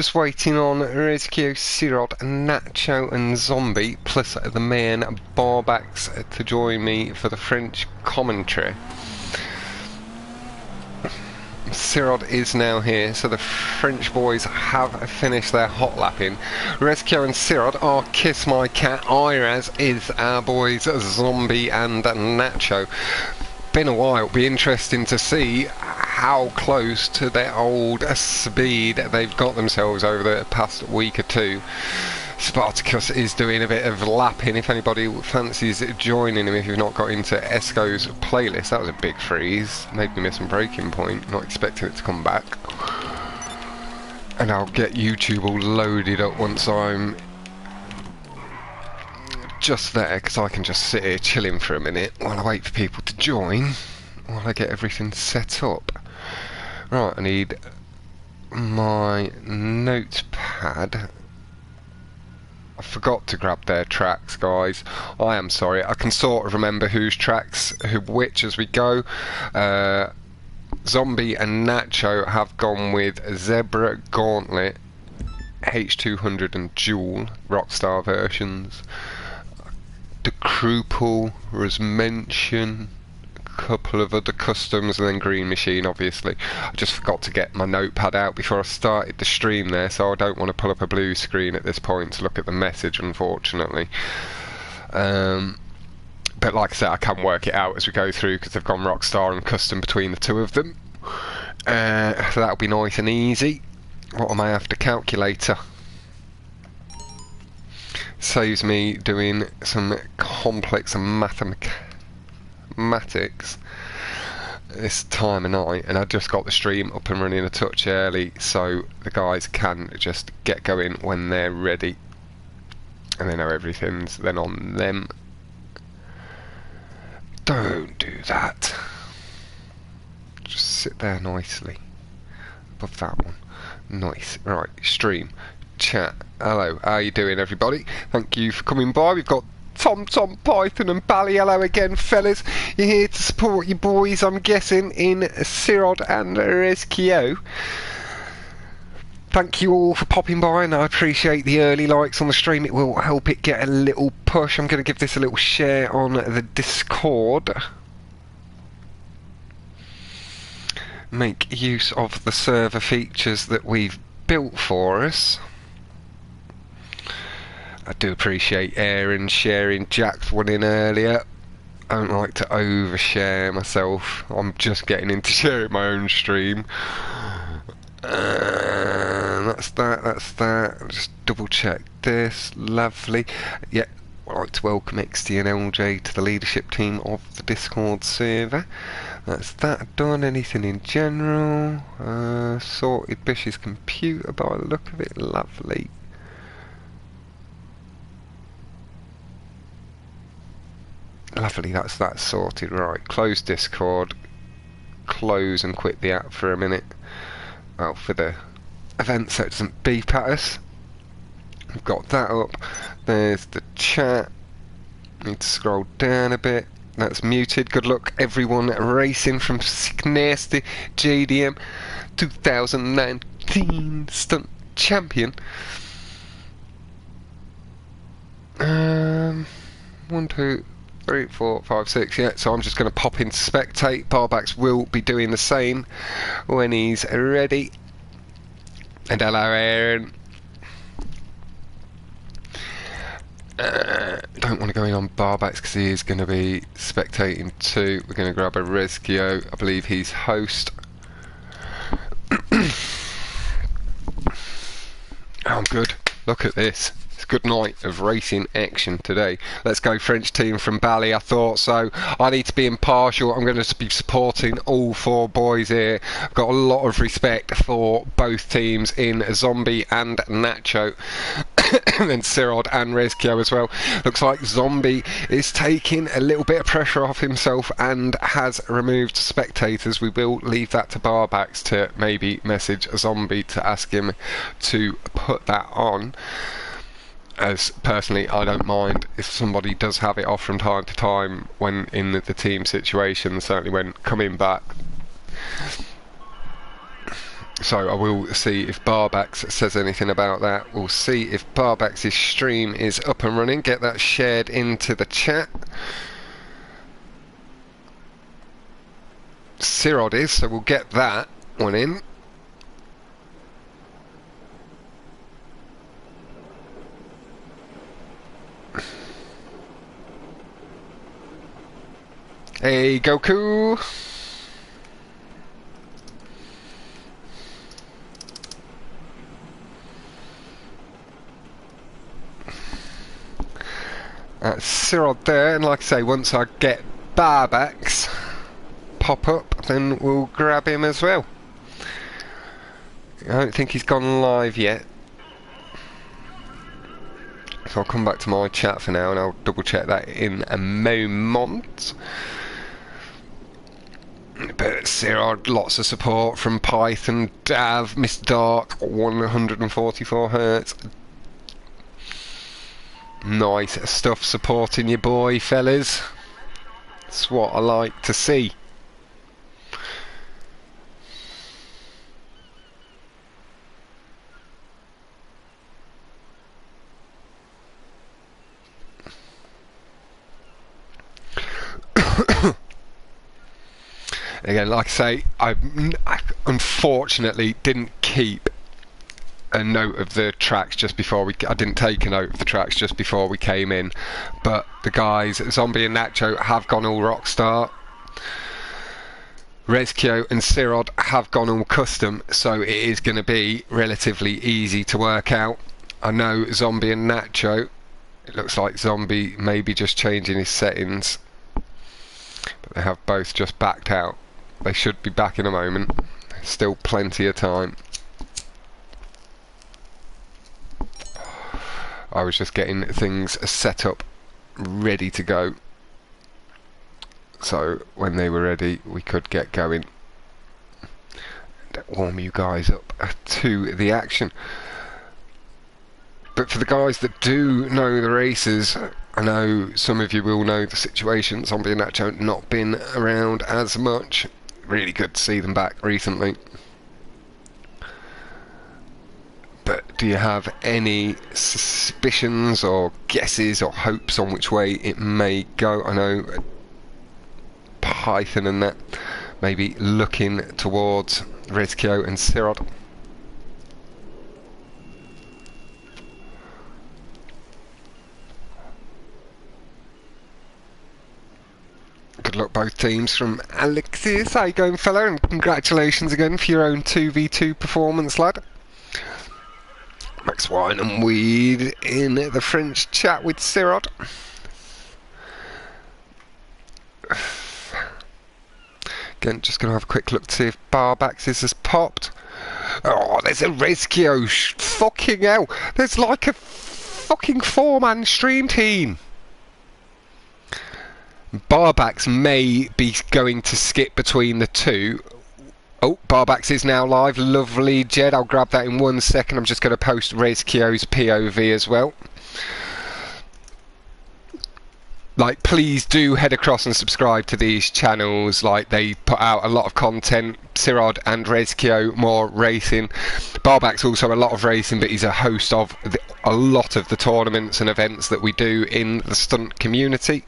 Just waiting on Rizkio, Sirod, Nacho and Zombie, plus the man Barbax to join me for the French commentary. Sirod is now here, so the French boys have finished their hot lapping. Rizkio and Sirod are Kiss My Cat. iRaZ is our boys Zombie and Nacho. Been a while. Be interesting to see how close to their old speed they've got themselves over the past week or two. Spartacus is doing a bit of lapping. If anybody fancies joining him, if you've not got into Esco's playlist, that was a big freeze. Made me miss a breaking point. Not expecting it to come back. And I'll get YouTube all loaded up once I'm just there, because I can just sit here chilling for a minute while I wait for people to join, while I get everything set up. Right, I need my notepad. I forgot to grab their tracks, guys. I am sorry. I can sort of remember whose tracks, which as we go. Zombie and Nacho have gone with Zebra, Gauntlet, H200 and Duel, Rockstar versions. The Cruple was mentioned, a couple of other customs, and then Green Machine, obviously. I just forgot to get my notepad out before I started the stream there, so I don't want to pull up a blue screen at this point to look at the message, unfortunately. But like I said, I can work it out as we go through, because they've gone Rockstar and Custom between the two of them. So that'll be nice and easy. What am I after? Calculator. Saves me doing some complex mathematics this time of night, and I just got the stream up and running a touch early, so the guys can just get going when they're ready, and they know everything's then on them. Don't do that. Just sit there nicely above that one. Nice. Right, stream. Chat. Hello, how you doing, everybody? Thank you for coming by. We've got Tom Python and Bally. Hello again, fellas. You're here to support your boys, I'm guessing, in Sirod and Rizkio. Thank you all for popping by, and I appreciate the early likes on the stream. It will help it get a little push. I'm going to give this a little share on the Discord. Make use of the server features that we've built for us. I do appreciate Aaron sharing Jack's one in earlier. I don't like to overshare myself. I'm just getting into sharing my own stream. That's that. I'll just double check this. Lovely. Yeah, I'd like to welcome XT and LJ to the leadership team of the Discord server. That's that done. Anything in general? Sorted Bish's computer by the look of it. Lovely. Lovely, that's that sorted. Right, close Discord, close and quit the app for a minute. Well, for the event so it doesn't beep at us. I've got that up. There's the chat. Need to scroll down a bit. That's muted. Good luck, everyone racing from Nasty JDM 2019 Stunt Champion. 1, 2, 3, 4, 5, 6, yeah, so I'm just going to pop into spectate. Barbax will be doing the same when he's ready. And hello, Aaron. Don't want to go in on Barbax because he is going to be spectating too. We're going to grab a Rizkio. I believe he's host. I'm good. Look at this. Good night of racing action today. Let's go French team from Bally. I thought so. I need to be impartial. I'm going to be supporting all four boys here. I've got a lot of respect for both teams in Zombie and Nacho. And then Sirod and Rizkio as well. Looks like Zombie is taking a little bit of pressure off himself and has removed spectators. We will leave that to Barbax to maybe message Zombie to ask him to put that on. As personally, I don't mind if somebody does have it off from time to time when in the team situation, certainly when coming back. So I will see if Barbax says anything about that. We'll see if Barbax's stream is up and running. Get that shared into the chat. Sirod is, so we'll get that one in. Hey, Goku! That's Sirod there, and like I say, once I get Barbax pop up, then we'll grab him as well. I don't think he's gone live yet. So I'll come back to my chat for now and I'll double check that in a moment. But Sirod, lots of support from Python, Dav, Miss Dark, 144 Hz. Nice stuff supporting your boy, fellas. That's what I like to see. Again, like I say, I unfortunately didn't keep a note of the tracks just before I didn't take a note of the tracks just before we came in, but the guys at Zombie and Nacho have gone all Rockstar. Rezkio and Sirod have gone all custom, so it is going to be relatively easy to work out. I know Zombie and Nacho, it looks like Zombie may be just changing his settings, but they have both just backed out. They should be back in a moment. Still plenty of time. I was just getting things set up, ready to go. So when they were ready, we could get going. Warm you guys up to the action. But for the guys that do know the races, I know some of you will know the situation. Zombie and Nacho have not been around as much. Really good to see them back recently. But do you have any suspicions or guesses or hopes on which way it may go? I know Python and that may be looking towards Rezkio and Sirod. Good luck both teams from Alexis. How you going, fella? And congratulations again for your own 2v2 performance, lad. Max Wine and Weed in the French chat with Sirod. Again, just going to have a quick look to see if Barbax's has popped. Oh, there's a Rezkio. Fucking hell. There's like a fucking 4-man stream team. Barbax may be going to skip between the two. Oh, Barbax is now live. Lovely, Jed. I'll grab that in 1 second. I'm just going to post Rezkio's POV as well. Like, please do head across and subscribe to these channels. Like, they put out a lot of content. Sirod and Rezkio, more racing. Barbax also a lot of racing, but he's a host of a lot of the tournaments and events that we do in the stunt community.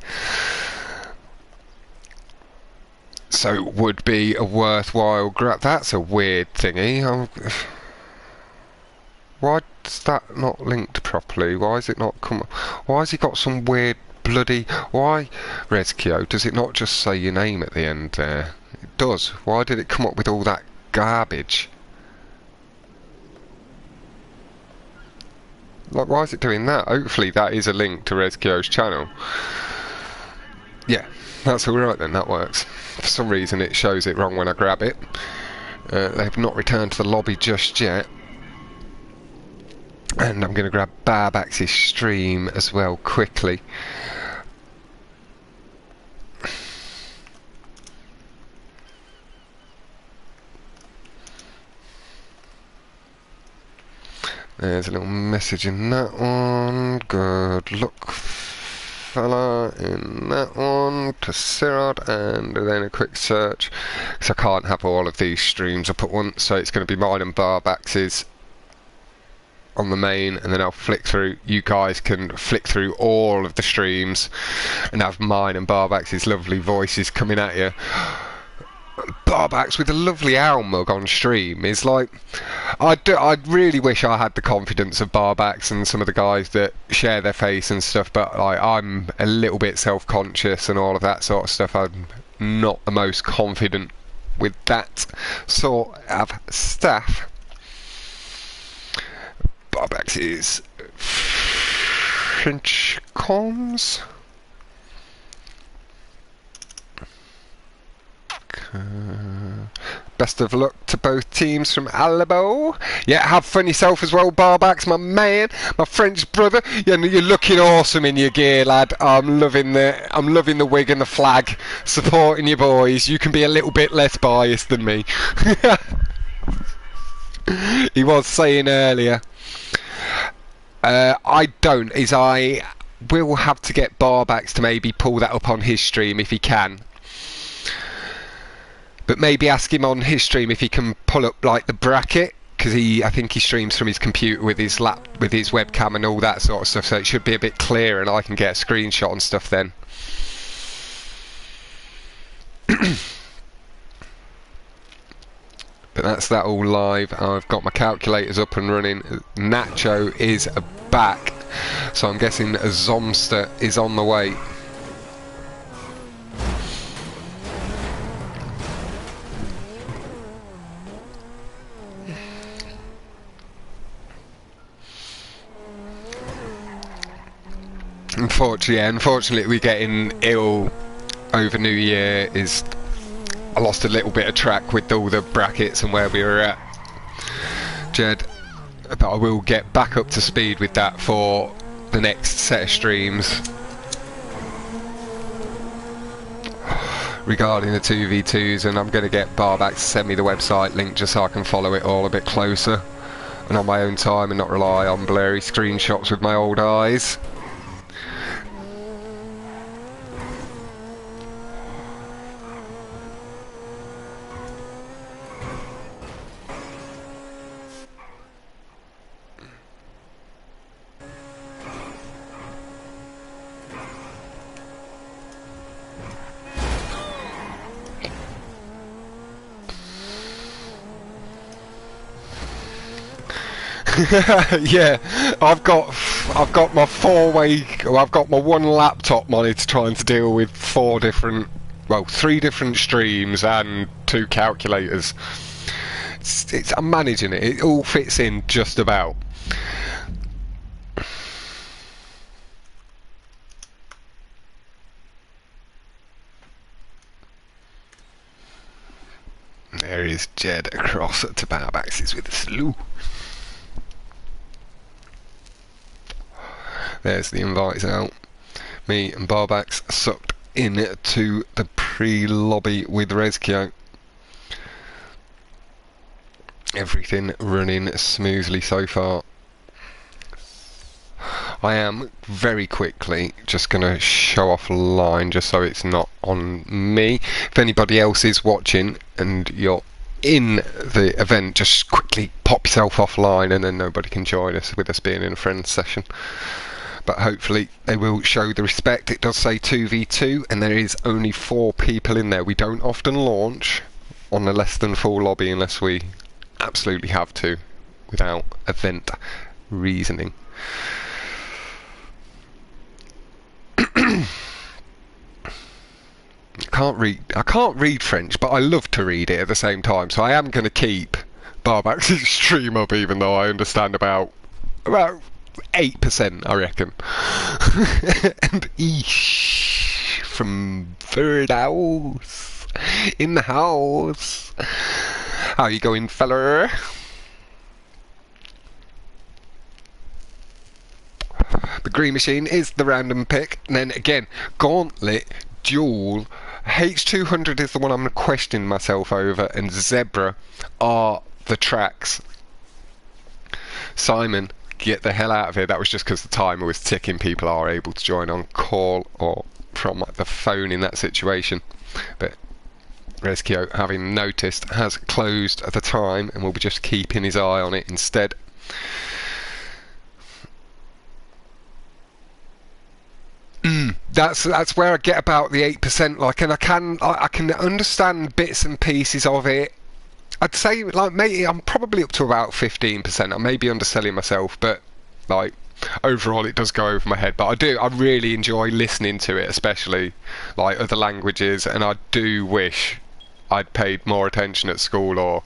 So would be a worthwhile grab. That's a weird thingy. Why is that not linked properly? Why is it not come? Why has he got some weird bloody? Why, Rezkio? Does it not just say your name at the end there? It does. Why did it come up with all that garbage? Like, why is it doing that? Hopefully that is a link to Rezkio's channel. Yeah, that's alright then, that works. For some reason it shows it wrong when I grab it. They've not returned to the lobby just yet. And I'm going to grab Barbax's stream as well quickly. There's a little message in that one. Good luck, fella in that one to Sirod, and then a quick search, because I can't have all of these streams up at once, so it's going to be mine and Barbax's on the main, and then I'll flick through. You guys can flick through all of the streams and have mine and Barbax's lovely voices coming at you. Barbax with a lovely owl mug on stream is like, I really wish I had the confidence of Barbax and some of the guys that share their face and stuff, but like, I'm a little bit self-conscious and all of that sort of stuff. I'm not the most confident with that sort of stuff. Barbax is French comms. Best of luck to both teams from Alabo. Yeah, have fun yourself as well, Barbax, my man, my French brother. You're looking awesome in your gear, lad. I'm loving the wig and the flag. Supporting you boys. You can be a little bit less biased than me. He was saying earlier. I will have to get Barbax to maybe pull that up on his stream if he can. But maybe ask him on his stream if he can pull up like the bracket, because I think he streams from his computer with his webcam and all that sort of stuff, so it should be a bit clearer and I can get a screenshot and stuff then. But that's that all live. I've got my calculators up and running. Nacho is back, so I'm guessing a Zomster is on the way. Unfortunately, we're getting ill over New Year. I lost a little bit of track with all the brackets and where we were at, Jed, but I will get back up to speed with that for the next set of streams. Regarding the 2v2s, and I'm going to get Barbax to send me the website link just so I can follow it all a bit closer and on my own time and not rely on blurry screenshots with my old eyes. Yeah, I've got my I've got my one laptop monitor trying to deal with three different streams and 2 calculators. I'm managing it. It all fits in just about. There is Jed across to Barbax's with a slew. There's the invites out. Me and Barbax sucked into the pre-lobby with Rezkio. Everything running smoothly so far. I am very quickly just going to show off a line just so it's not on me. If anybody else is watching and you're in the event, just quickly pop yourself offline and then nobody can join us with us being in a friends session. But hopefully they will show the respect. It does say 2v2 and there is only 4 people in there. We don't often launch on a less than full lobby unless we absolutely have to without event reasoning. I can't read French, but I love to read it at the same time, so I am going to keep Barbax's stream up even though I understand about 8%, I reckon. And Ish from Third House in the house. How you going, fella? The green machine is the random pick. And then again, Gauntlet, Duel, H200 is the one I'm questioning myself over, and Zebra are the tracks. Simon, get the hell out of here. That was just because the timer was ticking. People are able to join on call or from like, the phone in that situation. But Rezkio, having noticed, has closed the time and will be just keeping his eye on it instead. That's where I get about the 8%. Like, and I can understand bits and pieces of it. I'd say, like, maybe I'm probably up to about 15%. I may be underselling myself, but like overall it does go over my head. But I really enjoy listening to it, especially like other languages, and I do wish I'd paid more attention at school, or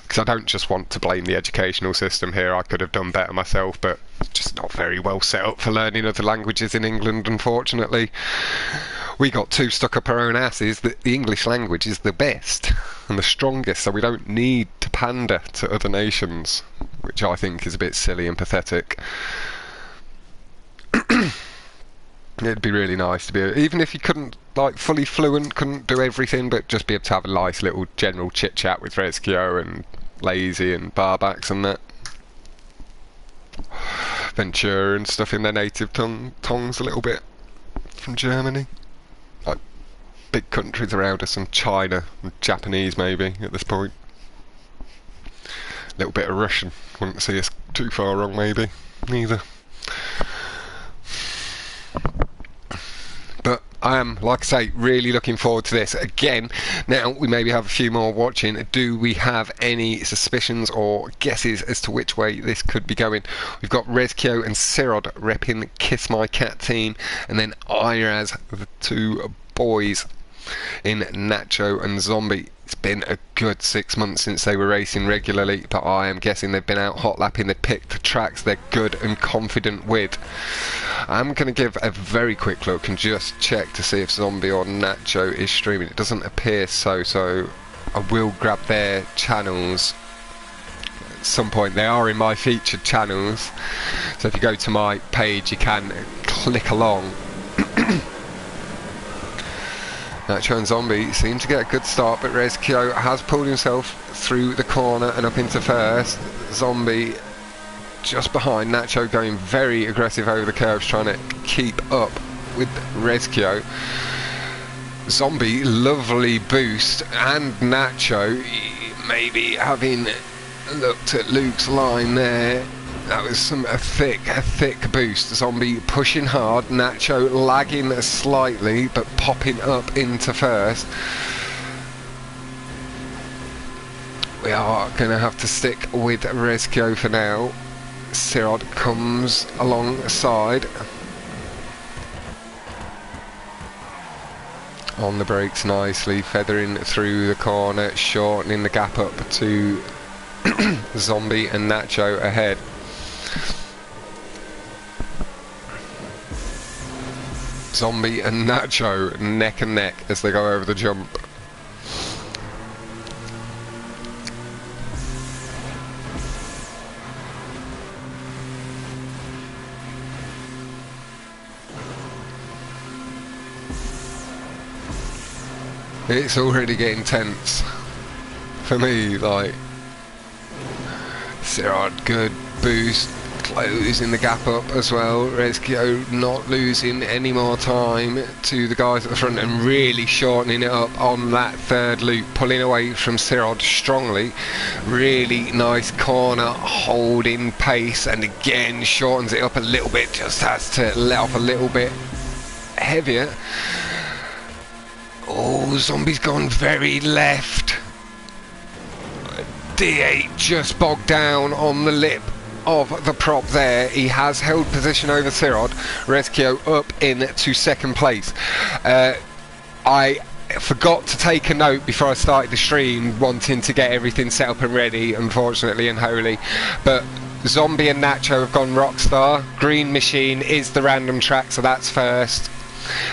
because I don't just want to blame the educational system here. I could have done better myself, but just not very well set up for learning other languages in England, unfortunately. We got too stuck up our own asses that the English language is the best and the strongest, so we don't need to pander to other nations, which I think is a bit silly and pathetic. It'd be really nice to be, even if you couldn't, like, fully fluent, couldn't do everything, but just be able to have a nice little general chit chat with Rezkio and Lazy and Barbax and that. Ventura and stuff in their native tongues a little bit from Germany. Like, big countries around us, and China and Japanese maybe at this point. A little bit of Russian, wouldn't see us too far wrong maybe, neither. But I am, like I say, really looking forward to this. Again, now we maybe have a few more watching. Do we have any suspicions or guesses as to which way this could be going? We've got Rezkio and Sirod repping Kiss My Cat team, and then iRaZ, the two boys in Nacho and Zombie. It's been a good 6 months since they were racing regularly, but I am guessing they've been out hot lapping. They picked the tracks they're good and confident with. I'm going to give a very quick look and just check to see if Zombie or Nacho is streaming. It doesn't appear so I will grab their channels at some point. They are in my featured channels, so if you go to my page you can click along. Nacho and Zombie seem to get a good start, but Rezkio has pulled himself through the corner and up into first. Zombie just behind. Nacho going very aggressive over the curves, trying to keep up with Rezkio. Zombie, lovely boost, and Nacho maybe having looked at Luke's line there. That was a thick boost. Zombie pushing hard, Nacho lagging slightly but popping up into first. We are going to have to stick with Rezkio for now. Sirod comes alongside. On the brakes nicely, feathering through the corner, shortening the gap up to Zombie and Nacho ahead. Zombie and Nacho neck and neck as they go over the jump. It's already getting tense for me, like. Sirod, good boost, closing the gap up as well. Rezkio not losing any more time to the guys at the front and really shortening it up on that third loop, pulling away from Sirod strongly. Really nice corner, holding pace, and again shortens it up a little bit, just has to let off a little bit heavier. Oh, Zombie's gone very left. D8 just bogged down on the lip of the prop there. He has held position over Sirod. Rezkio up into second place. I forgot to take a note before I started the stream, wanting to get everything set up and ready, unfortunately, and holy. But Zombie and Nacho have gone Rockstar. Green Machine is the random track, so that's first.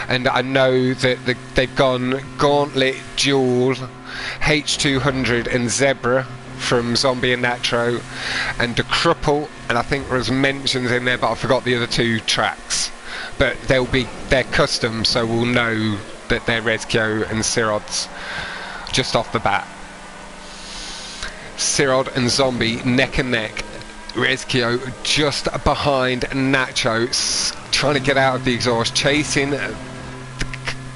And I know that they've gone Gauntlet, Duel, H200 and Zebra from Zombie and Nacho, and the Crupple, and I think there's mentions in there, but I forgot the other two tracks. But they're custom, so we'll know that they're Rezkio and Sirod's just off the bat. Sirod and Zombie neck and neck. Rezkio just behind Nacho, trying to get out of the exhaust, chasing the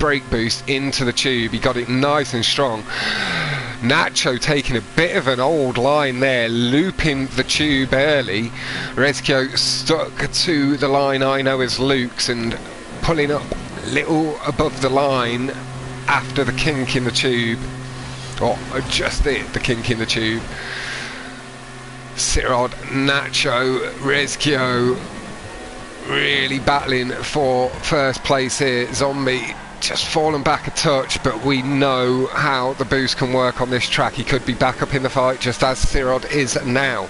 brake boost into the tube. He got it nice and strong. Nacho taking a bit of an old line there, looping the tube early. Rezkio stuck to the line I know as Luke's and pulling up a little above the line after the kink in the tube. Or just the kink in the tube. Sirod, Nacho, Rezkio really battling for first place here. Zombie just fallen back a touch, but we know how the boost can work on this track. He could be back up in the fight just as Sirod is now.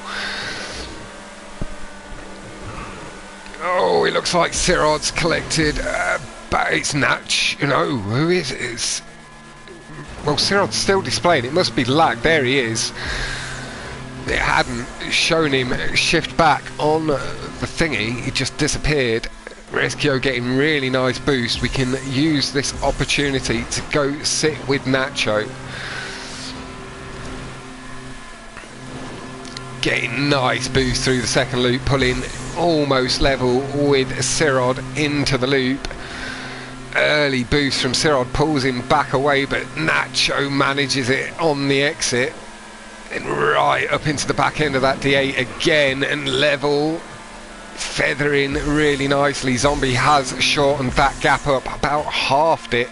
Oh, it looks like Sirod's collected, but it's Natch. No, who is it? Well, Sirod's still displaying. It must be lag. There he is. It hadn't shown him shift back on the thingy. He just disappeared. Rezkio getting really nice boost. We can use this opportunity to go sit with Nacho. Getting nice boost through the second loop, pulling almost level with Sirod into the loop. Early boost from Sirod pulls him back away, but Nacho manages it on the exit. And right up into the back end of that D8 again, and level, feathering really nicely. Zombie has shortened that gap up, about halved it,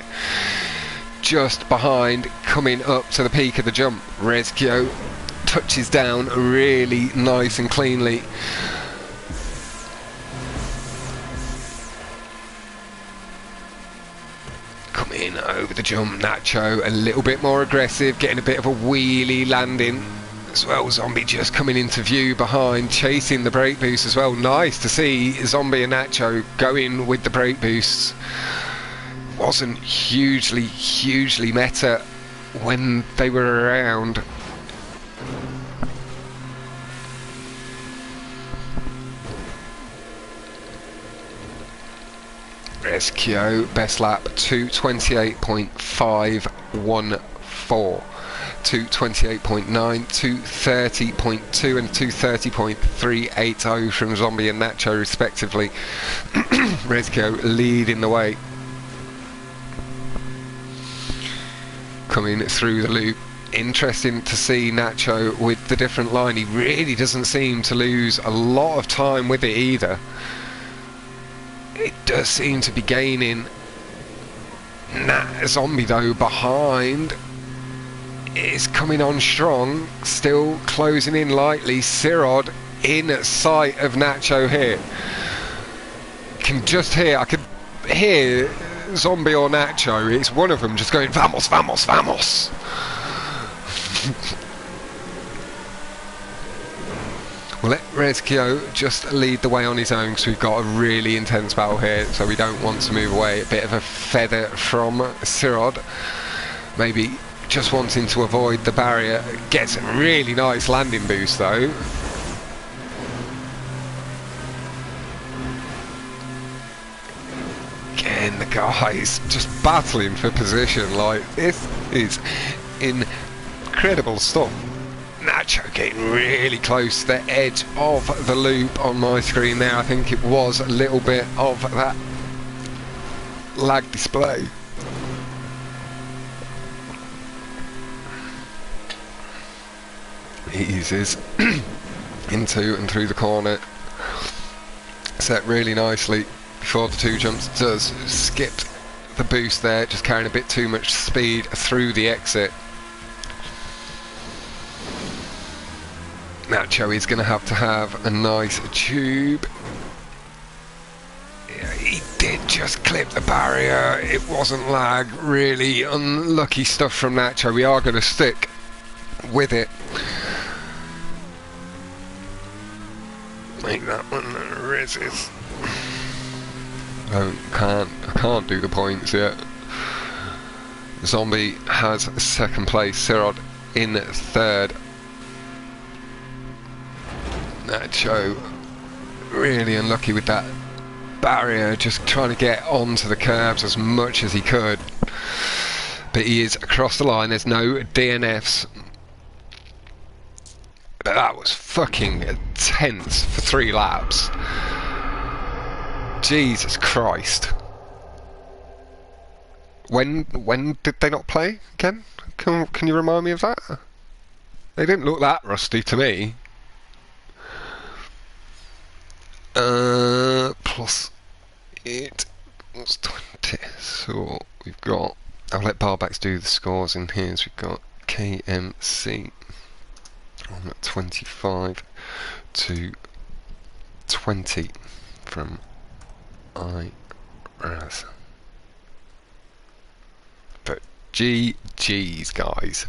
just behind, coming up to the peak of the jump. Rezkio touches down really nice and cleanly. Coming over the jump, Nacho a little bit more aggressive, getting a bit of a wheelie landing as well. Zombie just coming into view behind, chasing the brake boost as well. Nice to see Zombie and Nacho going with the brake boosts. Wasn't hugely meta when they were around. Rezkio, best lap 2:28.514, 2:28.9, 2:30.2 and 2:30.380 from Zombie and Nacho respectively. Rezkio leading the way. Coming through the loop. Interesting to see Nacho with the different line. He really doesn't seem to lose a lot of time with it either. It does seem to be gaining. Zombie though behind is coming on strong, still closing in lightly. Sirod in sight of Nacho here. Can just hear, I could hear Zombie or Nacho, it's one of them just going vamos, vamos, vamos. We'll let Rezkio just lead the way on his own because we've got a really intense battle here, so we don't want to move away. A bit of a feather from Sirod, maybe just wanting to avoid the barrier. Gets a really nice landing boost though. Again, the guys just battling for position. Like, this is incredible stuff. Nacho getting really close to the edge of the loop on my screen there. I think it was a little bit of that lag display. He eases into and through the corner, set really nicely before the two jumps. Does skip the boost there, just carrying a bit too much speed through the exit. Nacho is going to have a nice tube. Yeah, he did just clip the barrier. It wasn't lag. Really unlucky stuff from Nacho. We are going to stick with it. Make that one reses. I can't do the points yet. Zombie has second place. Sirod in third. Nacho really unlucky with that barrier, just trying to get onto the curbs as much as he could, but he is across the line. There's no DNFs. But that was fucking intense for 3 laps. Jesus Christ. When did they not play again? Can you remind me of that? They didn't look that rusty to me. Plus it was 20. So we've got. I'll let Barbacks do the scores in here. So we've got KMC on 25 to 20 from iRaZ. But GG's, guys.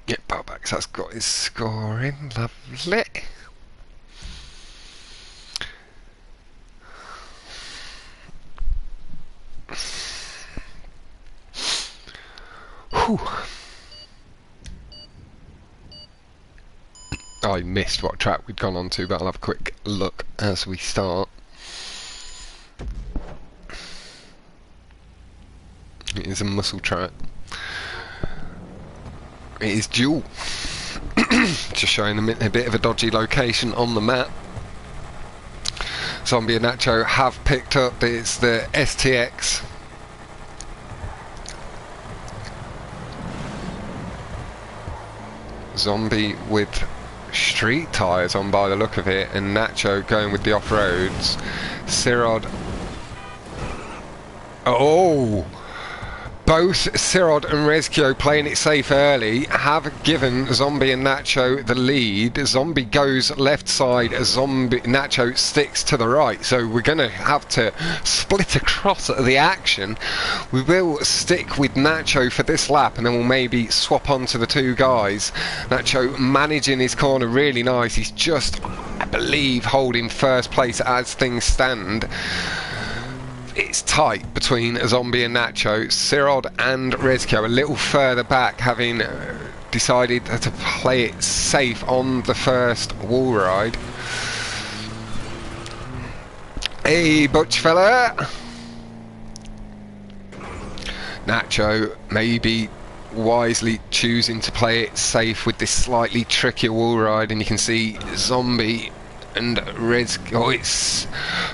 Yeah, Barbacks has got his scoring. Lovely. Whew. I missed what track we'd gone on to, but I'll have a quick look as we start. It is a muscle track. It is dual. Just showing a bit of a dodgy location on the map. Zombie and Nacho have picked up. It's the STX. Zombie with street tyres on by the look of it, and Nacho going with the off-roads. Sirod. Oh! Both Sirod and Rezkio playing it safe early have given Zombie and Nacho the lead. Zombie goes left side, Nacho sticks to the right. So we're going to have to split across the action. We will stick with Nacho for this lap, and then we'll maybe swap on to the 2 guys. Nacho managing his corner really nice. He's just, I believe, holding first place as things stand. It's tight between Zombie and Nacho. Sirod and Rezkio a little further back, having decided to play it safe on the first wall ride. Hey, Butch fella! Nacho maybe wisely choosing to play it safe with this slightly trickier wall ride, and you can see Zombie and it's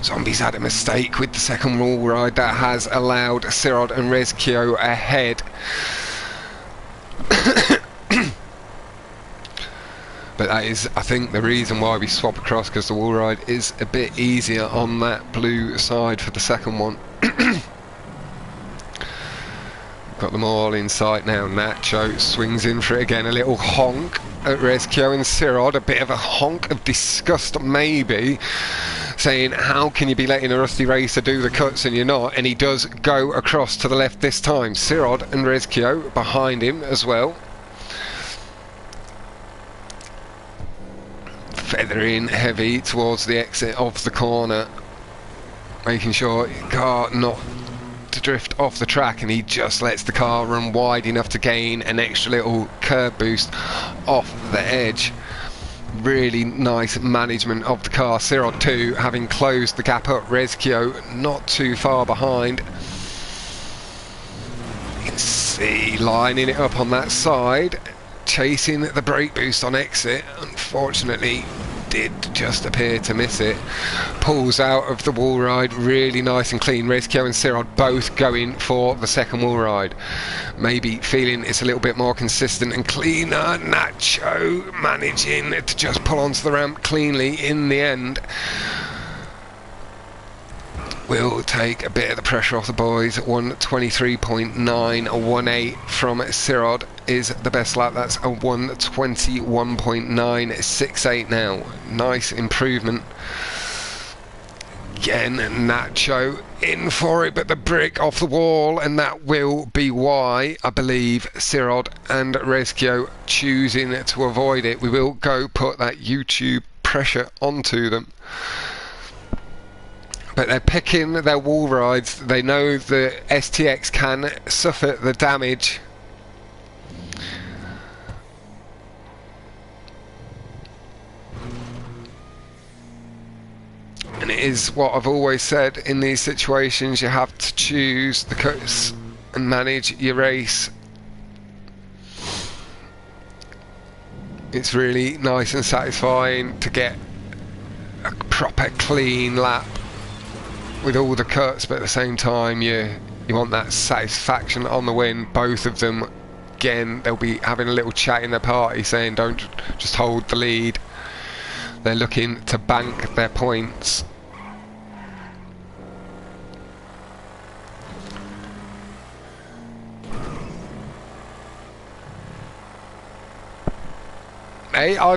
Zombie's had a mistake with the second wall ride that has allowed Sirod and Rezkio ahead. But that is, I think, the reason why we swap across, because the wall ride is a bit easier on that blue side for the second one. Got them all in sight now. Nacho swings in for it again, a little honk at Rezkio and Sirod, a bit of a honk of disgust maybe, saying how can you be letting a rusty racer do the cuts and you're not, and he does go across to the left this time. Sirod and Rezkio behind him as well. Feathering heavy towards the exit of the corner, making sure car not to drift off the track, and he just lets the car run wide enough to gain an extra little curb boost off the edge. Really nice management of the car. Sirod too, having closed the gap up. Rezkio not too far behind. You can see lining it up on that side, chasing the brake boost on exit. Unfortunately did just appear to miss it. Pulls out of the wall ride really nice and clean. Rezkio and Sirod both going for the second wall ride, maybe feeling it's a little bit more consistent and cleaner. Nacho managing to just pull onto the ramp cleanly in the end. Will take a bit of the pressure off the boys. 123.918 from Sirod is the best lap. That's a 121.968 now. Nice improvement. Again, Nacho in for it, but the brick off the wall, and that will be why I believe Sirod and Rezkio choosing to avoid it. We will go put that YouTube pressure onto them. But they're picking their wall rides. They know the STX can suffer the damage. And it is what I've always said in these situations, you have to choose the cuts and manage your race. It's really nice and satisfying to get a proper clean lap with all the cuts, but at the same time you want that satisfaction on the win. Both of them, again, they'll be having a little chat in their party saying don't just hold the lead. They're looking to bank their points. Hey, I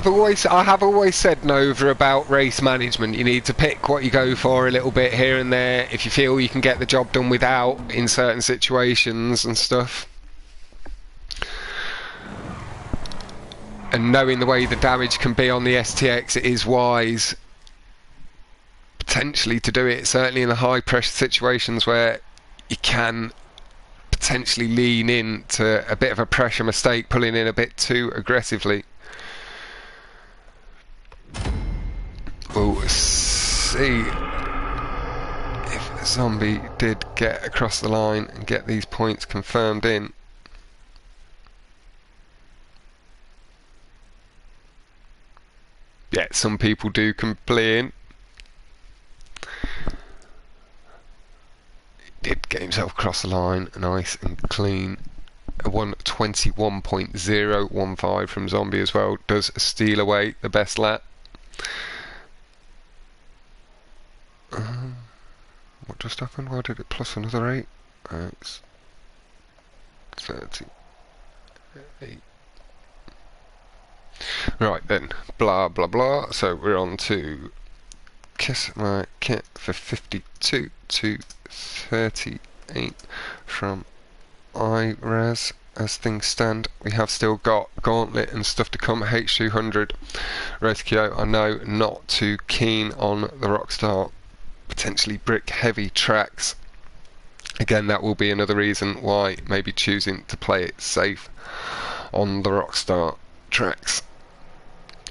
have always said Nova about race management. You need to pick what you go for a little bit here and there if you feel you can get the job done without in certain situations and stuff. And knowing the way the damage can be on the STX, it is wise potentially to do it, certainly in the high pressure situations where you can potentially lean into a bit of a pressure mistake, pulling in a bit too aggressively. We'll see if Zombie did get across the line and get these points confirmed in. Yeah, some people do complain. He did get himself across the line, nice and clean. A 121.015 from Zombie as well. Does steal away the best lap. What just happened? Why did it plus another 8? It's 38. Right then, blah blah blah. So we're on to Kiss My Kit for 52 to 38 from iRaZ. As things stand, we have still got Gauntlet and stuff to come. H200 Rescue, I know, not too keen on the Rockstar potentially brick heavy tracks. Again, that will be another reason why maybe choosing to play it safe on the Rockstar tracks.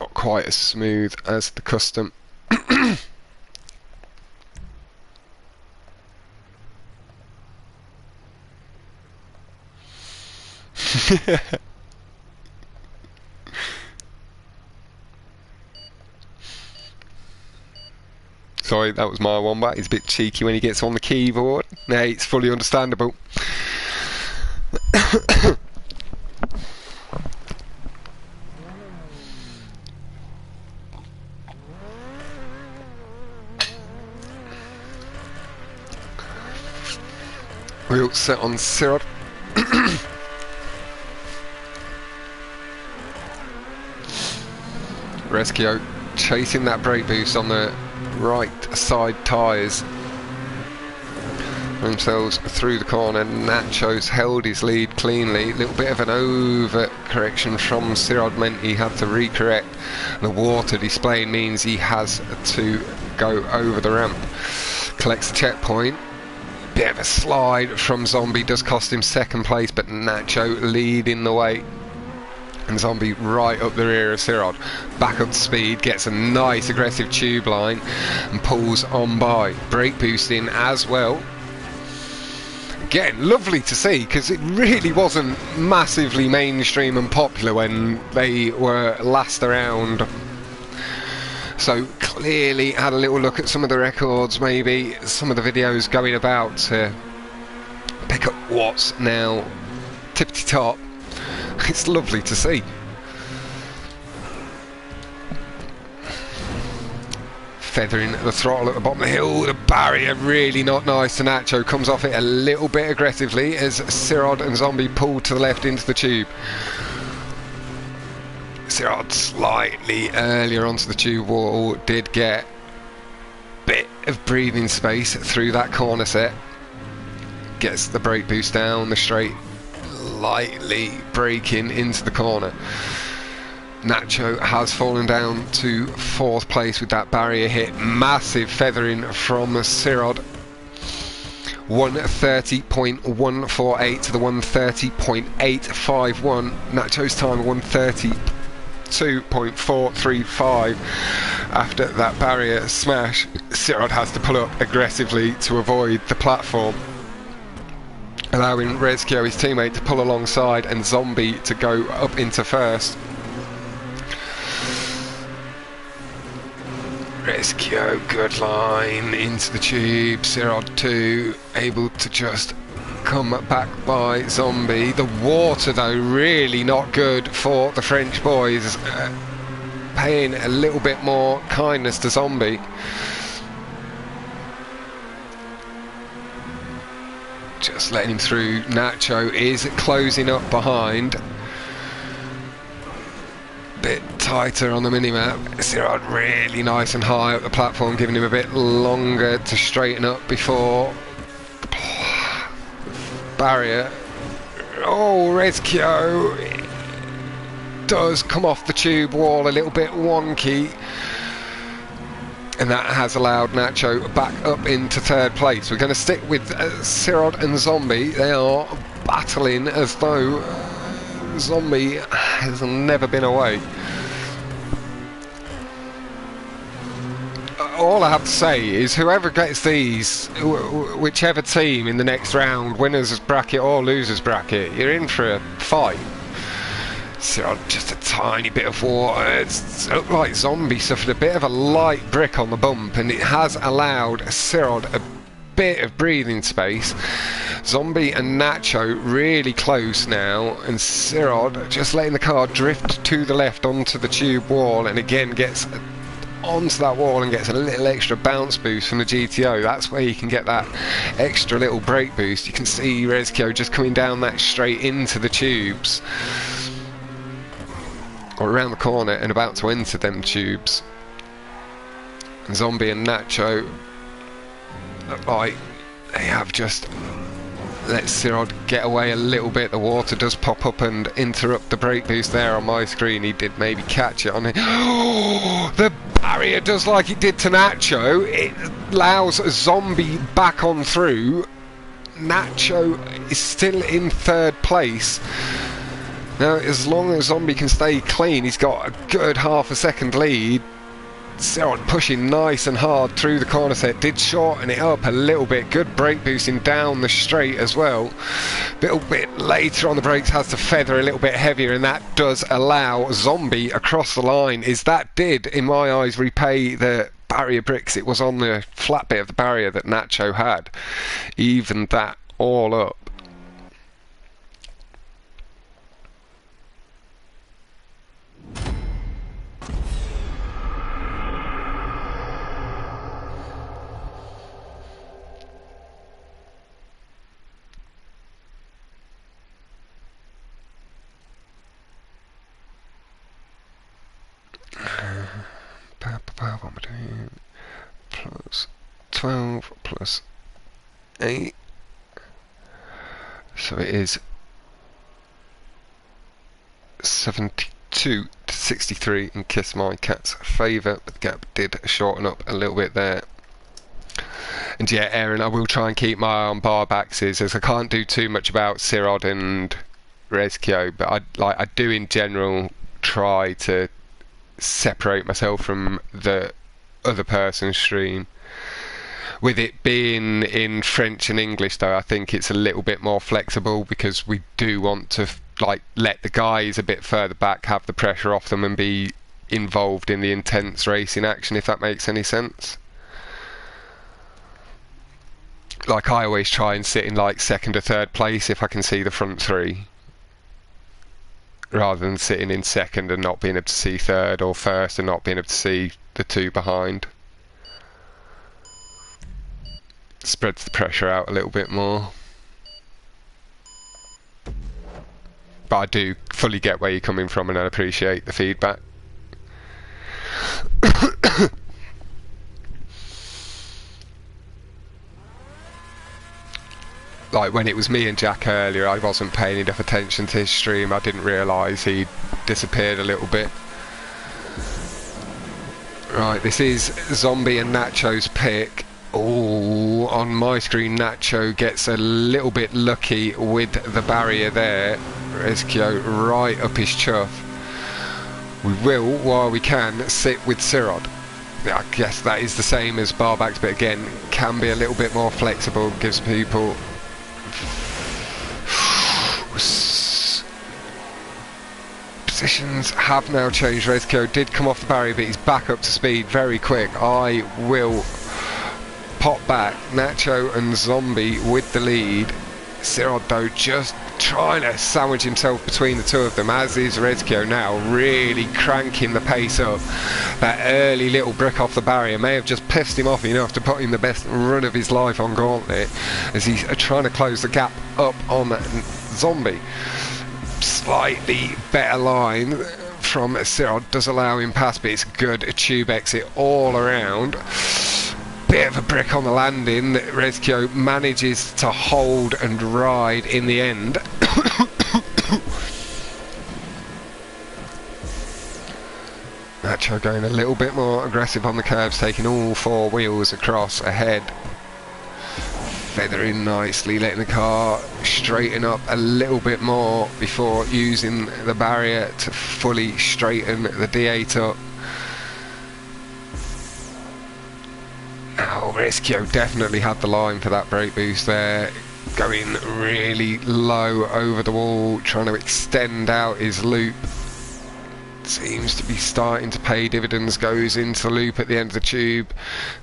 Not quite as smooth as the custom. Sorry, that was my wombat. He's a bit cheeky when he gets on the keyboard. Hey, it's fully understandable. We'll set on Sirod. Rescue chasing that brake boost on the right side tyres. Themselves through the corner. Nacho's held his lead cleanly. A little bit of an over-correction from Sirod meant he had to recorrect. The water display means he has to go over the ramp. Collects the checkpoint. Bit of a slide from Zombie, does cost him second place, but Nacho leading the way. And Zombie right up the rear of Sirod. Back up to speed, gets a nice aggressive tube line and pulls on by. Brake boosting as well. Again, lovely to see, because it really wasn't massively mainstream and popular when they were last around. So clearly had a little look at some of the records, maybe some of the videos going about to pick up what's now tippity top. It's lovely to see. Feathering the throttle at the bottom of the hill, the barrier really not nice to Nacho, comes off it a little bit aggressively as Sirod and Zombie pull to the left into the tube. Sirod slightly earlier onto the tube wall, did get a bit of breathing space through that corner set. Gets the brake boost down the straight, lightly braking into the corner. Nacho has fallen down to 4th place with that barrier hit. Massive feathering from Sirod. 130.148 to the 130.851. Nacho's time 132.435. After that barrier smash, Sirod has to pull up aggressively to avoid the platform, allowing Rezkio, his teammate, to pull alongside and Zombie to go up into first. Rezkio, good line into the tube. Sirod 2 able to just come back by Zombie. The water though really not good for the French boys, paying a little bit more kindness to Zombie. Just letting him through. Nacho is closing up behind. Bit tighter on the minimap. Sirod really nice and high up the platform, giving him a bit longer to straighten up before barrier. Oh, Rezkio does come off the tube wall a little bit wonky, and that has allowed Nacho back up into 3rd place. We're going to stick with Sirod and Zombie. They are battling as though Zombie has never been away. All I have to say is whoever gets these, whichever team in the next round, winners bracket or losers bracket, you're in for a fight. So just a tiny bit of water. It looked like Zombie suffered a bit of a light brick on the bump, and it has allowed Sirod a bit of breathing space. Zombie and Nacho really close now, and Sirod just letting the car drift to the left onto the tube wall, and again gets onto that wall and gets a little extra bounce boost from the GTO. That's where you can get that extra little brake boost. You can see Rezkio just coming down that straight into the tubes, or around the corner and about to enter them tubes. And Zombie and Nacho look like they have just let Sirod get away a little bit. The water does pop up and interrupt the brake boost there on my screen. He did maybe catch it on it. Oh, the barrier does like it did to Nacho. It allows Zombie back on through. Nacho is still in 3rd place. Now, as long as Zombie can stay clean, he's got a good half a second lead. Sirod pushing nice and hard through the corner set, did shorten it up a little bit. Good brake boosting down the straight as well. A little bit later on the brakes, has to feather a little bit heavier, and that does allow Zombie across the line. That did, in my eyes, repay the barrier bricks. It was on the flat bit of the barrier that Nacho had. Evened that all up. What am I doing? Plus 12 plus 8. So it is 72 to 63 in Kiss My Cat's favour, but the gap did shorten up a little bit there. And yeah, Aaron, I will try and keep my eye on bar baxes, as I can't do too much about Sirod and Rezkio, but I do in general try to separate myself from the other person's stream. With it being in French and English though, I think it's a little bit more flexible, because we do want to let the guys a bit further back have the pressure off them and be involved in the intense racing action, if that makes any sense. Like, I always try and sit in like 2nd or 3rd place if I can see the front 3, rather than sitting in 2nd and not being able to see 3rd, or 1st and not being able to see the 2 behind. Spreads the pressure out a little bit more. But I do fully get where you're coming from, and I appreciate the feedback. Like when it was me and Jack earlier, I wasn't paying enough attention to his stream. I didn't realise he'd disappeared a little bit. Right, this is Zombie and Nacho's pick. Oh, on my screen Nacho gets a little bit lucky with the barrier there. Rezkio right up his chuff. We will, while we can, sit with Sirod. I guess that is the same as barbacks, but again, can be a little bit more flexible, gives people... Positions have now changed. Rezkio did come off the barrier, but he's back up to speed very quick. I will pop back. Nacho and Zombie with the lead. Sirod though just trying to sandwich himself between the two of them, as is Rezkio now, really cranking the pace up. That early little brick off the barrier may have just pissed him off enough to put in the best run of his life on Gauntlet, as he's trying to close the gap up on Zombie. Slightly better line from Sirod, does allow him past, but it's a good tube exit all around. Bit of a brick on the landing that Rezkio manages to hold and ride in the end. Nacho going a little bit more aggressive on the curves, taking all four wheels across ahead. Feathering nicely, letting the car straighten up a little bit more before using the barrier to fully straighten the D8 up. Oh, Rezkio definitely had the line for that brake boost there. Going really low over the wall, trying to extend out his loop. Seems to be starting to pay dividends, goes into the loop at the end of the tube.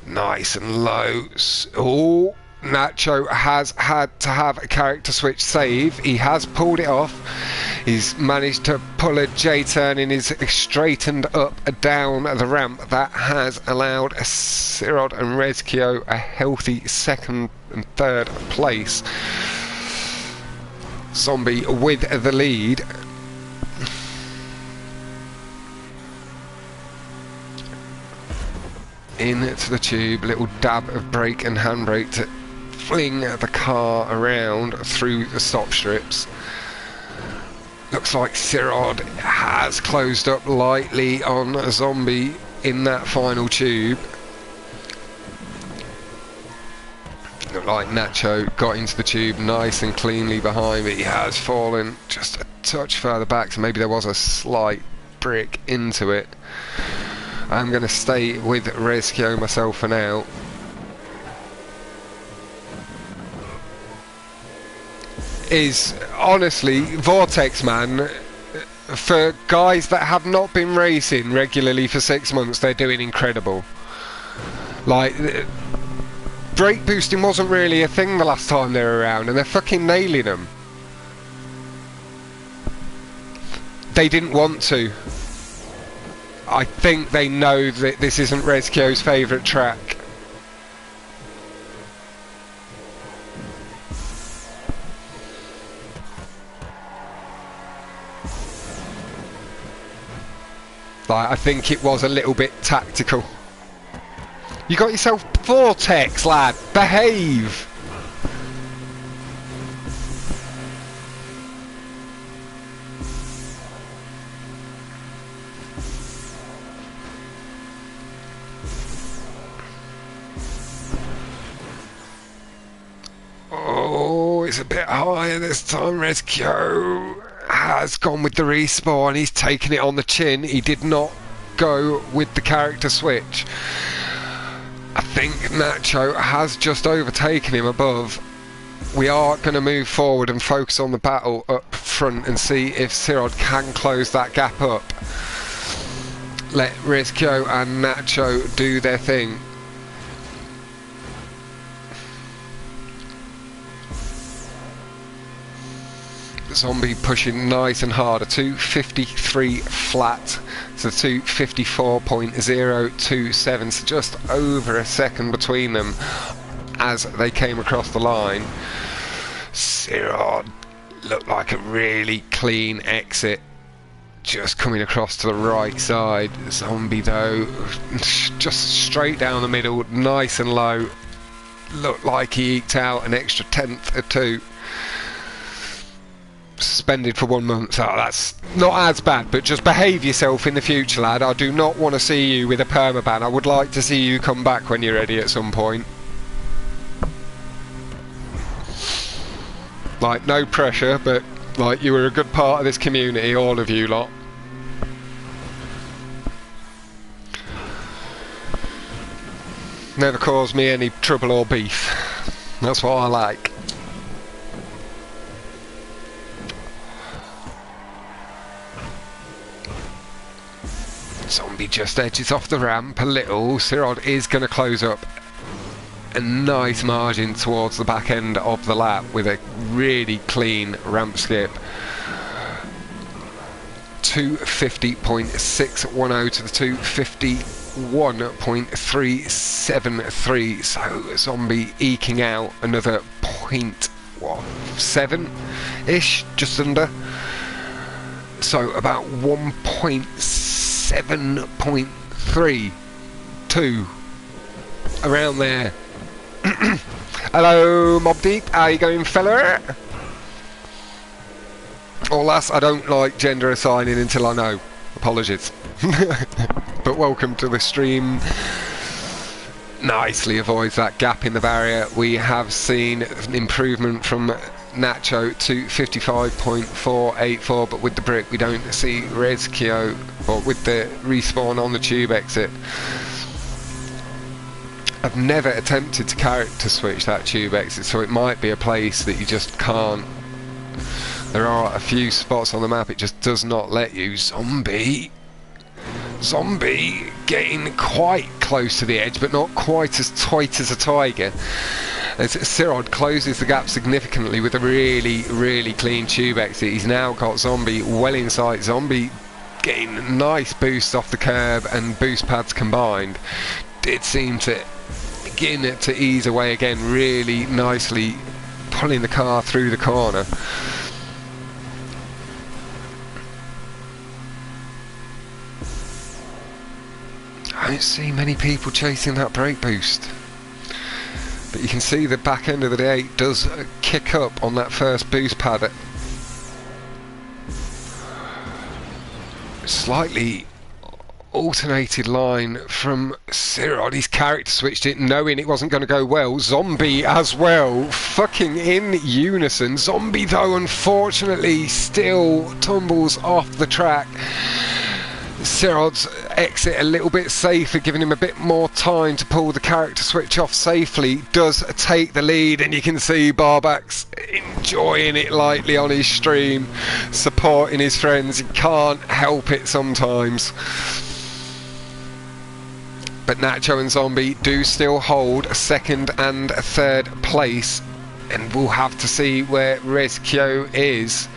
Nice and low. Oh! Nacho has had to have a character switch save. He has pulled it off. He's managed to pull a J-turn in his straightened up down the ramp. That has allowed Sirod and Rezkio a healthy second and third place. Zombie with the lead. Into the tube, little dab of brake and handbrake to fling the car around through the stop strips. Looks like Sirod has closed up lightly on Zombie in that final tube. Looked like Nacho got into the tube nice and cleanly behind, but he has fallen just a touch further back, so maybe there was a slight brick into it. I'm going to stay with Rezkio myself for now. Is honestly, Vortex man, for guys that have not been racing regularly for 6 months, they're doing incredible. Like, brake boosting wasn't really a thing the last time they were around, and they're fucking nailing them. They didn't want to. I think they know that this isn't Rezkio's favourite track. Like, I think it was a little bit tactical. You got yourself Vortex, lad. Behave. Oh, it's a bit higher this time. Rezkio has gone with the respawn. He's taken it on the chin. He did not go with the character switch. I think Nacho has just overtaken him above. We are going to move forward and focus on the battle up front and see if Sirod can close that gap up. Let Rezkio and Nacho do their thing. Zombie pushing nice and hard, a 253 flat to 254.027, so just over a second between them as they came across the line. Sirod looked like a really clean exit, just coming across to the right side. Zombie though, just straight down the middle, nice and low, looked like he eked out an extra tenth or two. suspended for 1 month. Oh, that's not as bad, but just behave yourself in the future, lad. I do not want to see you with a permaban. I would like to see you come back when you're ready at some point. Like, no pressure, but like, you were a good part of this community, all of you lot. Never caused me any trouble or beef. That's what I like. Zombie just edges off the ramp a little. Sirod is going to close up a nice margin towards the back end of the lap with a really clean ramp skip. 250.610 to the 251.373. So Zombie eking out another point, what, 7-ish, just under. So about 1.7.32 around there. Hello, Mob Deep. How you going, fella? Or lass, I don't like gender assigning until I know. Apologies. But welcome to the stream. Nicely avoids that gap in the barrier. We have seen an improvement from Nacho to 55.484, but with the brick we don't see Rezkio, or with the respawn on the tube exit. I've never attempted to character switch that tube exit, so it might be a place that you just can't. There are a few spots on the map it just does not let you. Zombie getting quite close to the edge, but not quite as tight as a tiger, as Sirod closes the gap significantly with a really clean tube exit. He's now got Zombie well in sight. Zombie getting a nice boost off the curb and boost pads combined. Did seem to begin to ease away again, really nicely pulling the car through the corner. I don't see many people chasing that brake boost, but you can see the back end of the day does kick up on that first boost pad. Slightly alternated line from Sirod. He's character switched it knowing it wasn't going to go well. Zombie as well, fucking in unison. Zombie though unfortunately still tumbles off the track. Sirod's exit a little bit safer, giving him a bit more time to pull the character switch off safely. Does take the lead, and you can see Barbax enjoying it lightly on his stream, supporting his friends. He can't help it sometimes. But Nacho and Zombie do still hold a second and a third place, and we'll have to see where Rezkio is.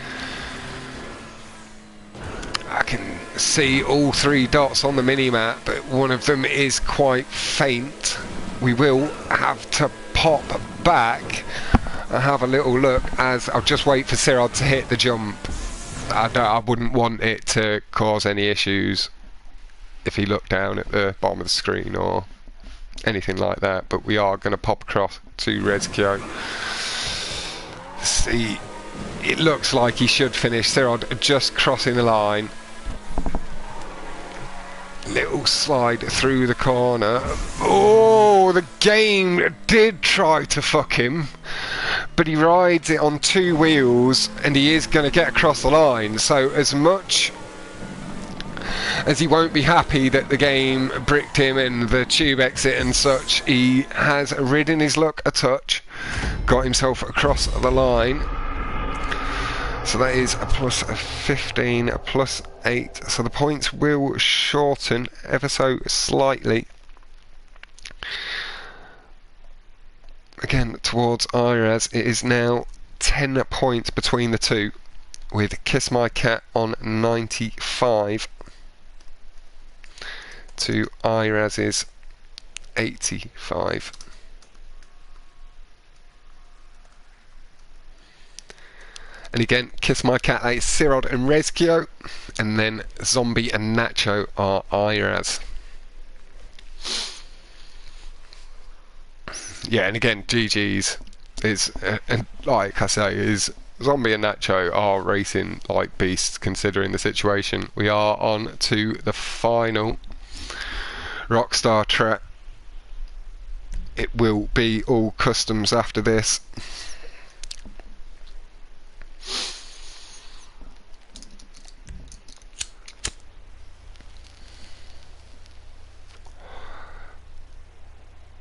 I can see all three dots on the mini-map, but one of them is quite faint. We will have to pop back and have a little look, as I'll just wait for Sirod to hit the jump. I wouldn't want it to cause any issues if he looked down at the bottom of the screen or anything like that, but we are going to pop across to Rezkio. See, it looks like he should finish. Sirod just crossing the line. Little slide through the corner. Oh, the game did try to fuck him, but he rides it on two wheels and he is going to get across the line. So as much as he won't be happy that the game bricked him in the tube exit and such, he has ridden his luck a touch, got himself across the line. So that is a plus 15, a plus 8. So the points will shorten ever so slightly. Again, towards iRaZ, it is now 10 points between the two, with Kiss My Cat on 95 to iRaZ's 85. And again, Kiss My Cat is Sirod and Rezkio, and then Zombie and Nacho are iRaZ. Yeah, and again, GG's is, and like I say, is Zombie and Nacho are racing like beasts considering the situation. We are on to the final Rockstar track. It will be all customs after this.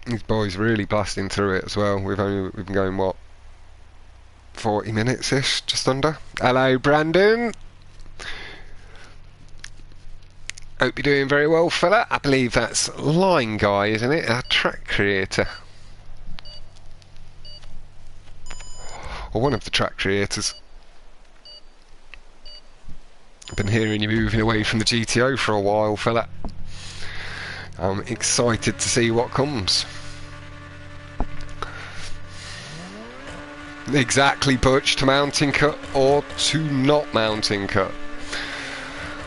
These boys really blasting through it as well. We've been going, what, 40 minutes ish, just under. Hello Brandon, hope you're doing very well, fella. I believe that's Line Guy, isn't it? Our track creator, or one of the track creators. I've been hearing you moving away from the GTO for a while, fella. I'm excited to see what comes. Exactly, Butch, to mounting cut or to not mounting cut.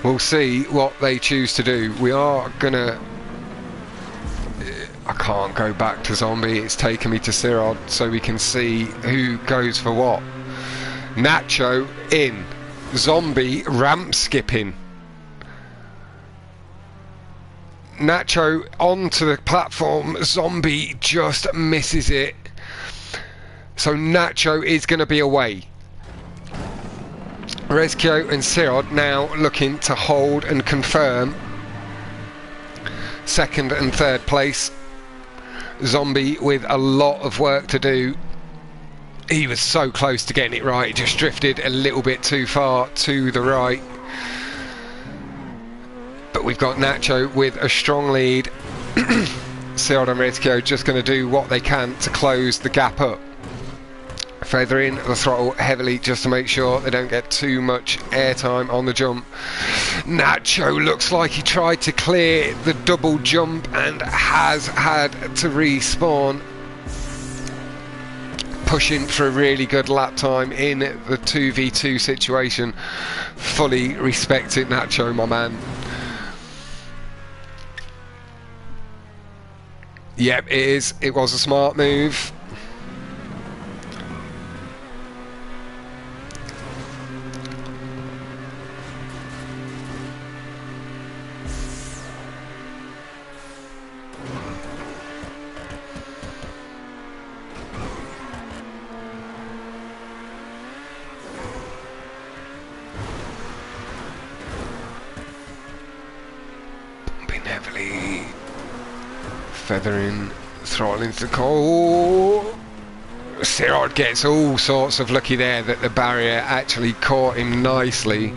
We'll see what they choose to do. We are gonna... I can't go back to Zombie, it's taken me to Sirod so we can see who goes for what. Nacho in. Zombie ramp skipping. Nacho onto the platform, Zombie just misses it. So Nacho is going to be away. Rezkio and Sirod now looking to hold and confirm second and third place. Zombie with a lot of work to do. He was so close to getting it right, just drifted a little bit too far to the right. But we've got Nacho with a strong lead. Sirod and Rezkio just going to do what they can to close the gap up. Feathering the throttle heavily just to make sure they don't get too much airtime on the jump. Nacho looks like he tried to clear the double jump and has had to respawn. Pushing for a really good lap time in the 2v2 situation. Fully respect it, Nacho, my man. Yep, it is. It was a smart move. Heavily feathering, throttling to the core. Sirod gets all sorts of lucky there that the barrier actually caught him nicely,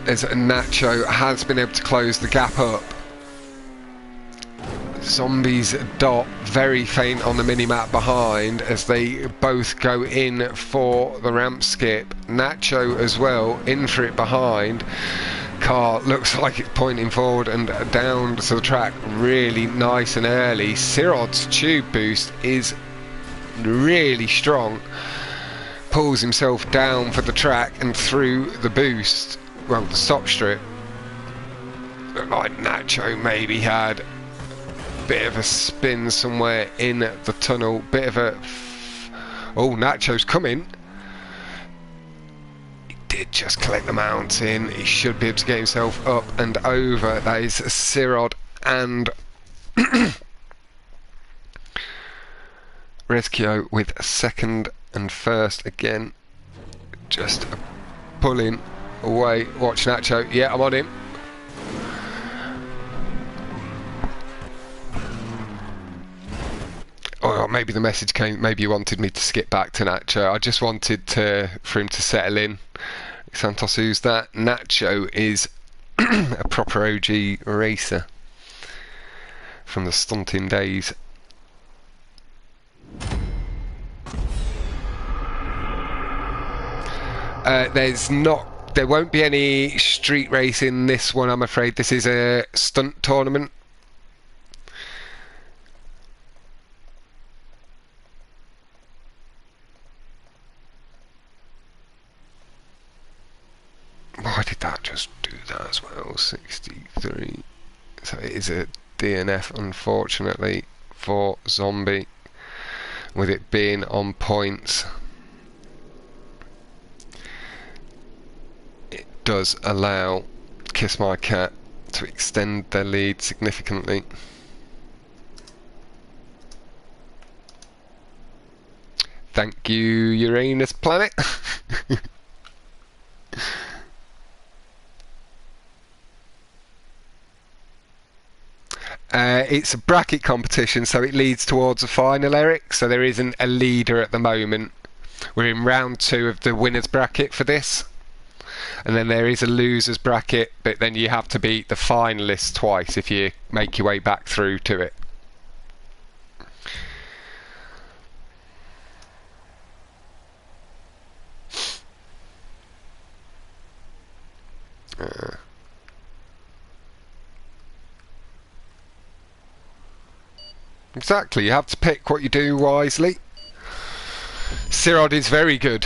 as Nacho has been able to close the gap up. Zombie's dot very faint on the mini-map behind as they both go in for the ramp skip. Nacho as well in for it behind. Car looks like it's pointing forward and down to the track really nice and early. Sirod's tube boost is really strong. Pulls himself down for the track and through the boost, well, the stop strip. Looked like Nacho maybe had a bit of a spin somewhere in the tunnel. Bit of a... Oh, Nacho's coming. Did just collect the mountain. He should be able to get himself up and over. That is Sirod and Rezkio with second and first again. Just pulling away. Watch Nacho. Yeah, I'm on him. Oh, maybe the message came, maybe you wanted me to skip back to Nacho. I just wanted for him to settle in. Santos, who's that? Nacho is a proper OG racer from the stunting days. There won't be any street race in this one, I'm afraid. This is a stunt tournament. Why did that just do that as well? 63. So it is a DNF, unfortunately, for Zombie, with it being on points. does allow Kiss My Cat to extend their lead significantly. Thank you, Uranus planet. It's a bracket competition, so it leads towards a final, Eric, so there isn't a leader at the moment. We're in round 2 of the winners bracket for this, and then there is a losers bracket, but then you have to beat the finalists twice if you make your way back through to it. Exactly, you have to pick what you do wisely. Sirod is very good.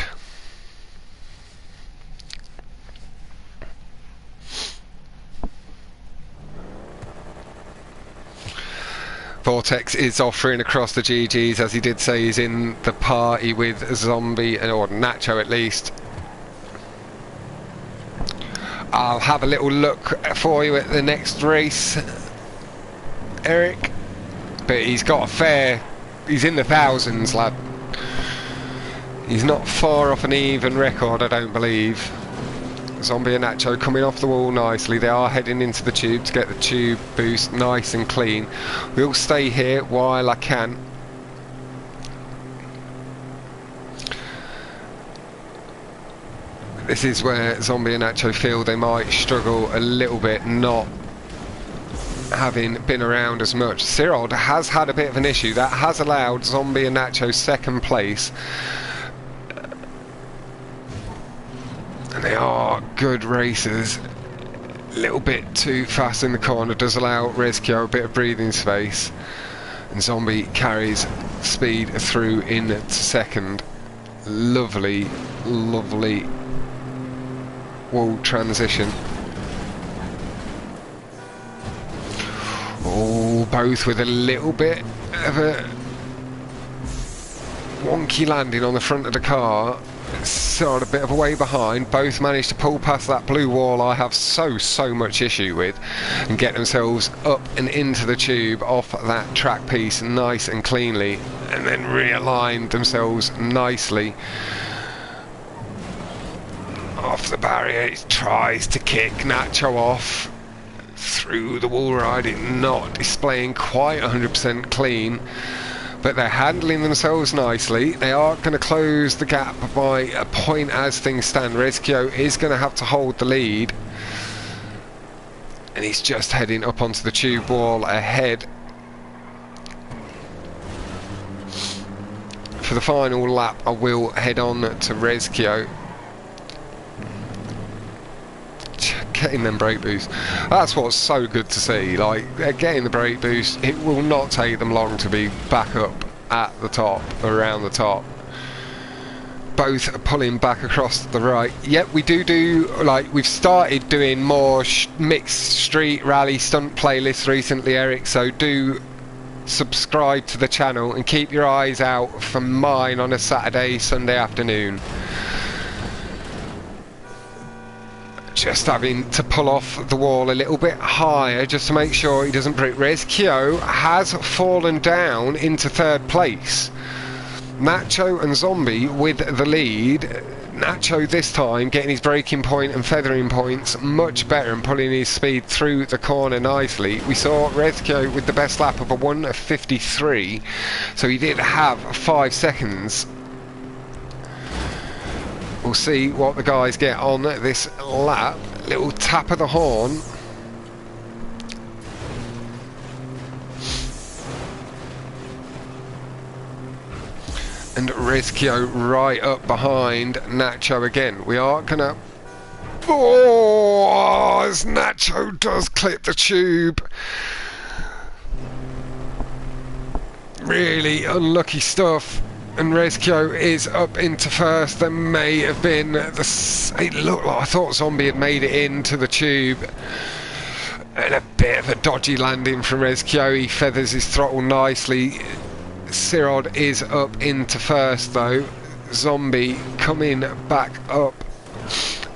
Vortex is offering across the GGs, as he did say he's in the party with Zombie, or Nacho at least. I'll have a little look for you at the next race, Eric. But he's got a fair... he's in the thousands, lad. He's not far off an even record, I don't believe. Zombie and Nacho coming off the wall nicely. They are heading into the tube to get the tube boost nice and clean. We'll stay here while I can. This is where Zombie and Nacho feel they might struggle a little bit, not having been around as much. Sirod has had a bit of an issue. That has allowed Zombie and Nacho second place. And they are good racers. A little bit too fast in the corner does allow Rezkio a bit of breathing space. And Zombie carries speed through into second. Lovely, lovely wall transition. Oh, both with a little bit of a wonky landing on the front of the car. Sort of a bit of a way behind. Both managed to pull past that blue wall I have so much issue with, and get themselves up and into the tube off that track piece nice and cleanly, and then realigned themselves nicely off the barrier. He tries to kick Nacho off through the wall riding, not displaying quite 100% clean, but they're handling themselves nicely. They are going to close the gap by a point as things stand. Rezkio is going to have to hold the lead, and he's just heading up onto the tube wall ahead. For the final lap I will head on to Rezkio. Getting them brake boosts, that's what's so good to see. Like, they're getting the brake boost. It will not take them long to be back up at the top, around the top. Both are pulling back across the right. Yep, we do like, we've started doing more mixed street rally stunt playlists recently, Eric, so do subscribe to the channel and keep your eyes out for mine on a Saturday, Sunday afternoon. Just having to pull off the wall a little bit higher just to make sure he doesn't break. Rezkio has fallen down into third place. Nacho and Zombie with the lead. Nacho this time getting his braking point and feathering points much better and pulling his speed through the corner nicely. We saw Rezkio with the best lap of a 1:53, so he did have 5 seconds. We'll see what the guys get on this lap. Little tap of the horn. And Rezkio right up behind Nacho again. We are gonna... oh, as Nacho does clip the tube. Really unlucky stuff. And Rezkio is up into first. There may have been it looked like, I thought Zombie had made it into the tube, and a bit of a dodgy landing from Rezkio. He feathers his throttle nicely. Sirod is up into first though. Zombie coming back up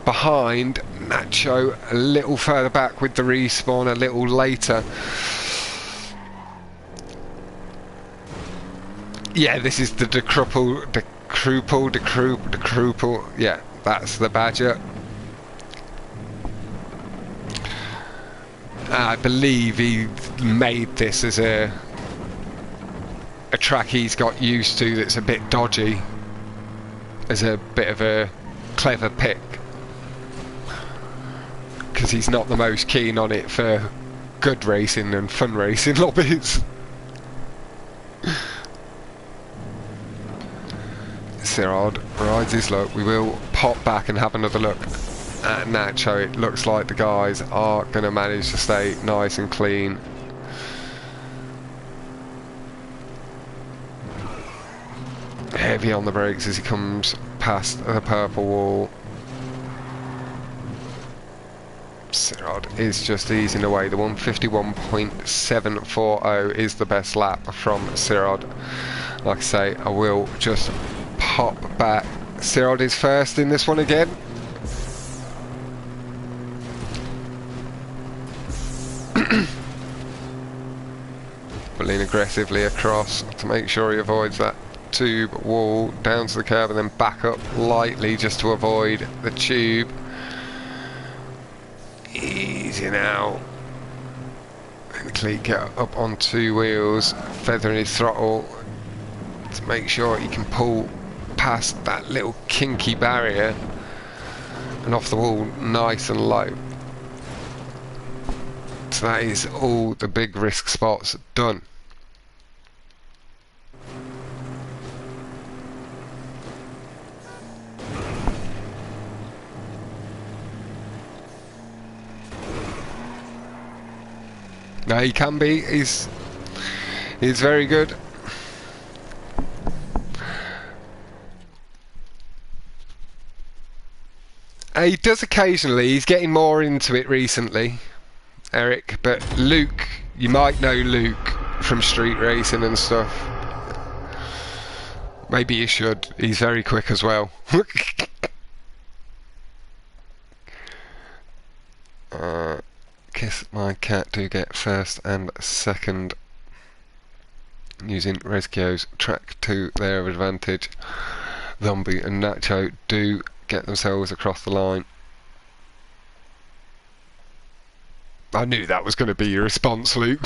behind Nacho a little further back with the respawn a little later. Yeah, this is the decruple, yeah, that's the Badger. I believe he made this as a track he's got used to that's a bit dodgy, as a bit of a clever pick, because he's not the most keen on it for good racing and fun racing lobbies. Sirod rides his luck. We will pop back and have another look at Nacho. It looks like the guys are going to manage to stay nice and clean. Heavy on the brakes as he comes past the purple wall. Sirod is just easing away. The 151.740 is the best lap from Sirod. Like I say, I will just pop back. Sirod is first in this one again. Pulling aggressively across to make sure he avoids that tube wall, down to the curb and then back up lightly just to avoid the tube. Easy now. And the cleat get up on two wheels, feathering his throttle to make sure he can pull past that little kinky barrier and off the wall nice and low. So that is all the big risk spots done. No, he can be. He's very good. He does occasionally. He's getting more into it recently, Eric. But Luke, you might know Luke from street racing and stuff. Maybe you should. He's very quick as well. Kiss my cat do get first and second using Rezkio's track to their advantage. Zombie and Nacho do get themselves across the line. I knew that was going to be your response, Luke.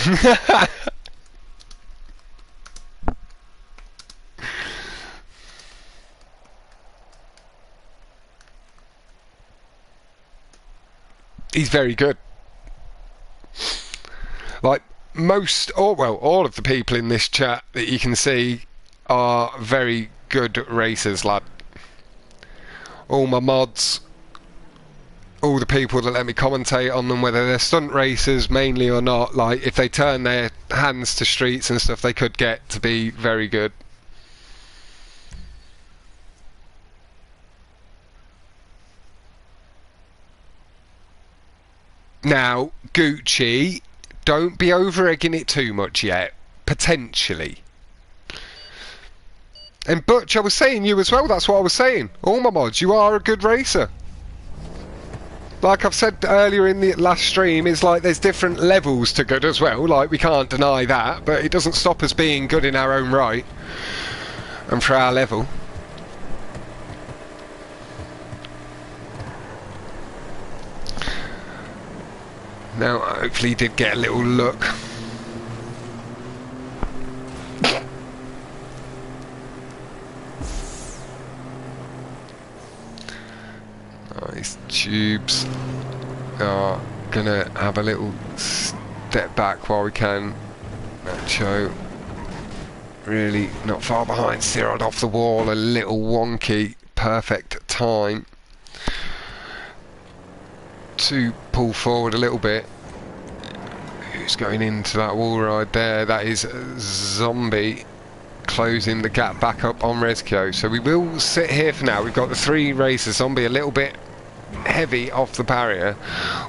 He's very good. Like most, or well, all of the people in this chat that you can see are very good racers, lad. All my mods, all the people that let me commentate on them, whether they're stunt racers mainly or not, like if they turn their hands to streets and stuff, they could get to be very good. Now, Gucci, don't be over-egging it too much yet. Potentially. And Butch, I was saying you as well, that's what I was saying. All my mods, you are a good racer. Like I've said earlier in the last stream, it's like there's different levels to good as well. Like, we can't deny that, but it doesn't stop us being good in our own right. And for our level. Now, hopefully he did get a little look. Nice. Tubes are gonna have a little step back while we can. Nacho really not far behind. Sirod off the wall, a little wonky. Perfect time to pull forward a little bit. Who's going into that wall ride there? That is Zombie closing the gap back up on Rezkio. So we will sit here for now. We've got the three racers. Zombie a little bit heavy off the barrier.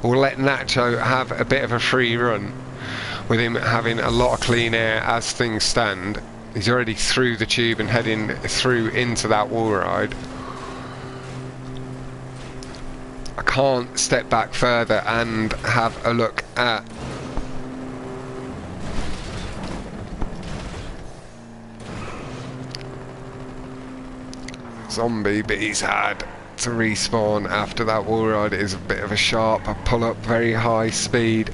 We'll let Nacho have a bit of a free run with him having a lot of clean air as things stand. He's already through the tube and heading through into that wall ride. I can't step back further and have a look at Zombie, but he's had to respawn after that wall ride. It is a bit of a sharp pull up, very high speed.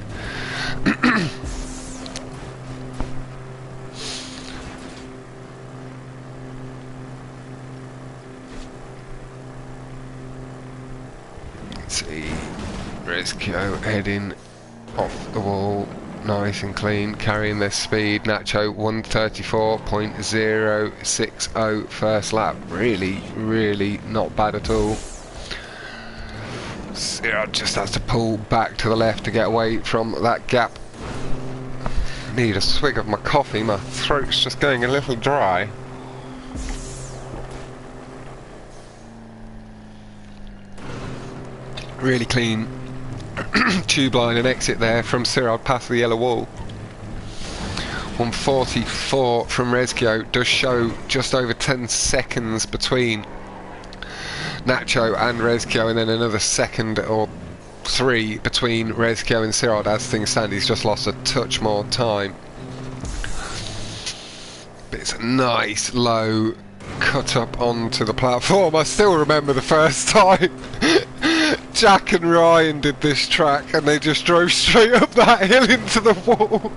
See Rezkio heading off the wall nice and clean, carrying their speed. Nacho 134.060 first lap, really not bad at all. Sierra just has to pull back to the left to get away from that gap. Need a swig of my coffee, my throat's just going a little dry. Really clean tube line and exit there from Sirard past the yellow wall. 144 from Rezkio, does show just over 10 seconds between Nacho and Rezkio, and then another second or 3 between Rezkio and Sirard. As things stand, he's just lost a touch more time. But it's a nice low cut up onto the platform. I still remember the first time Jack and Ryan did this track and they just drove straight up that hill into the wall.